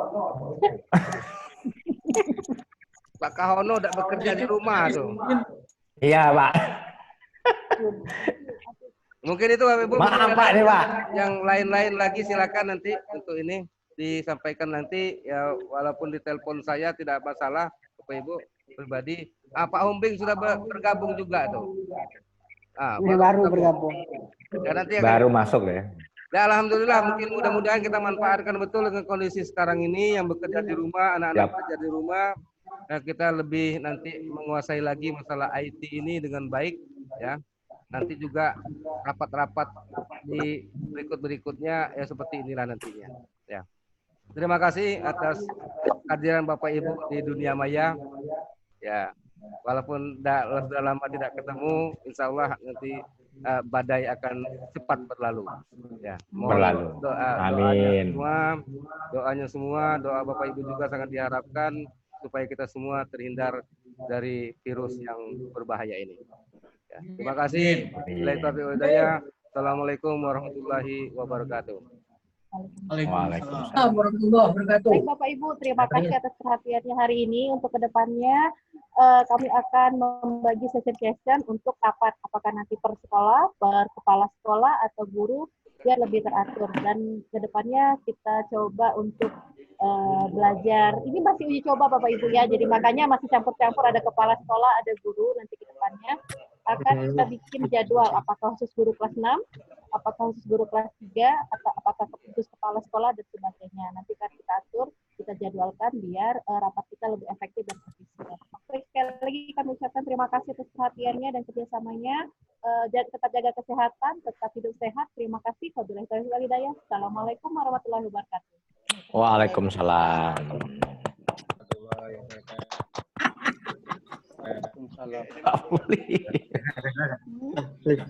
Speaker 10: Pak Kahono tidak bekerja di rumah tuh.
Speaker 17: Iya, Pak.
Speaker 10: Mungkin itu Bapak Ibu.
Speaker 17: Maaf Pak nih, Pak.
Speaker 10: Yang lain-lain lagi silakan nanti untuk ini disampaikan nanti ya, walaupun di telepon saya tidak masalah Bapak Ibu pribadi. Pak Humbing sudah bergabung juga tuh.
Speaker 15: Ini baru bergabung.
Speaker 10: Ya, nanti
Speaker 17: baru masuk ya.
Speaker 10: Ya, alhamdulillah, mungkin mudah-mudahan kita manfaatkan betul dengan kondisi sekarang ini yang bekerja di rumah, anak-anak bekerja di rumah. Nah, kita lebih nanti menguasai lagi masalah IT ini dengan baik ya. Nanti juga rapat-rapat di berikut-berikutnya ya seperti inilah nantinya ya. Terima kasih atas kehadiran Bapak Ibu di dunia maya ya. Walaupun sudah lama tidak ketemu, insya Allah nanti badai akan cepat berlalu. Ya,
Speaker 17: berlalu.
Speaker 10: Doanya semua, doa Bapak Ibu juga sangat diharapkan supaya kita semua terhindar dari virus yang berbahaya ini. Ya, terima kasih. Assalamualaikum warahmatullahi wabarakatuh.
Speaker 6: Waalaikumsalam warahmatullahi wabarakatuh.
Speaker 7: Baik Bapak Ibu, terima kasih atas perhatiannya hari ini. Untuk kedepannya kami akan membagi session untuk rapat, apakah nanti per sekolah, per kepala sekolah atau guru, biar lebih teratur. Dan kedepannya kita coba untuk belajar. Ini masih uji coba Bapak Ibu ya, jadi makanya masih campur-campur, ada kepala sekolah, ada guru. Nanti kedepannya akan kita bikin jadwal, apakah khusus guru kelas 6, apakah khusus guru kelas 3, atau apakah khusus kepala sekolah dan sebagainya. Nanti kan kita atur, kita jadwalkan biar rapat kita lebih efektif dan efisien. Oke, sekali lagi kami ucapkan terima kasih atas perhatiannya dan kerjasamanya. Tetap jaga kesehatan, tetap hidup sehat. Terima kasih. Wabillahi taufiq wal hidayah. Assalamualaikum warahmatullahi wabarakatuh.
Speaker 17: Waalaikumsalam.
Speaker 10: Waalaikumsalam.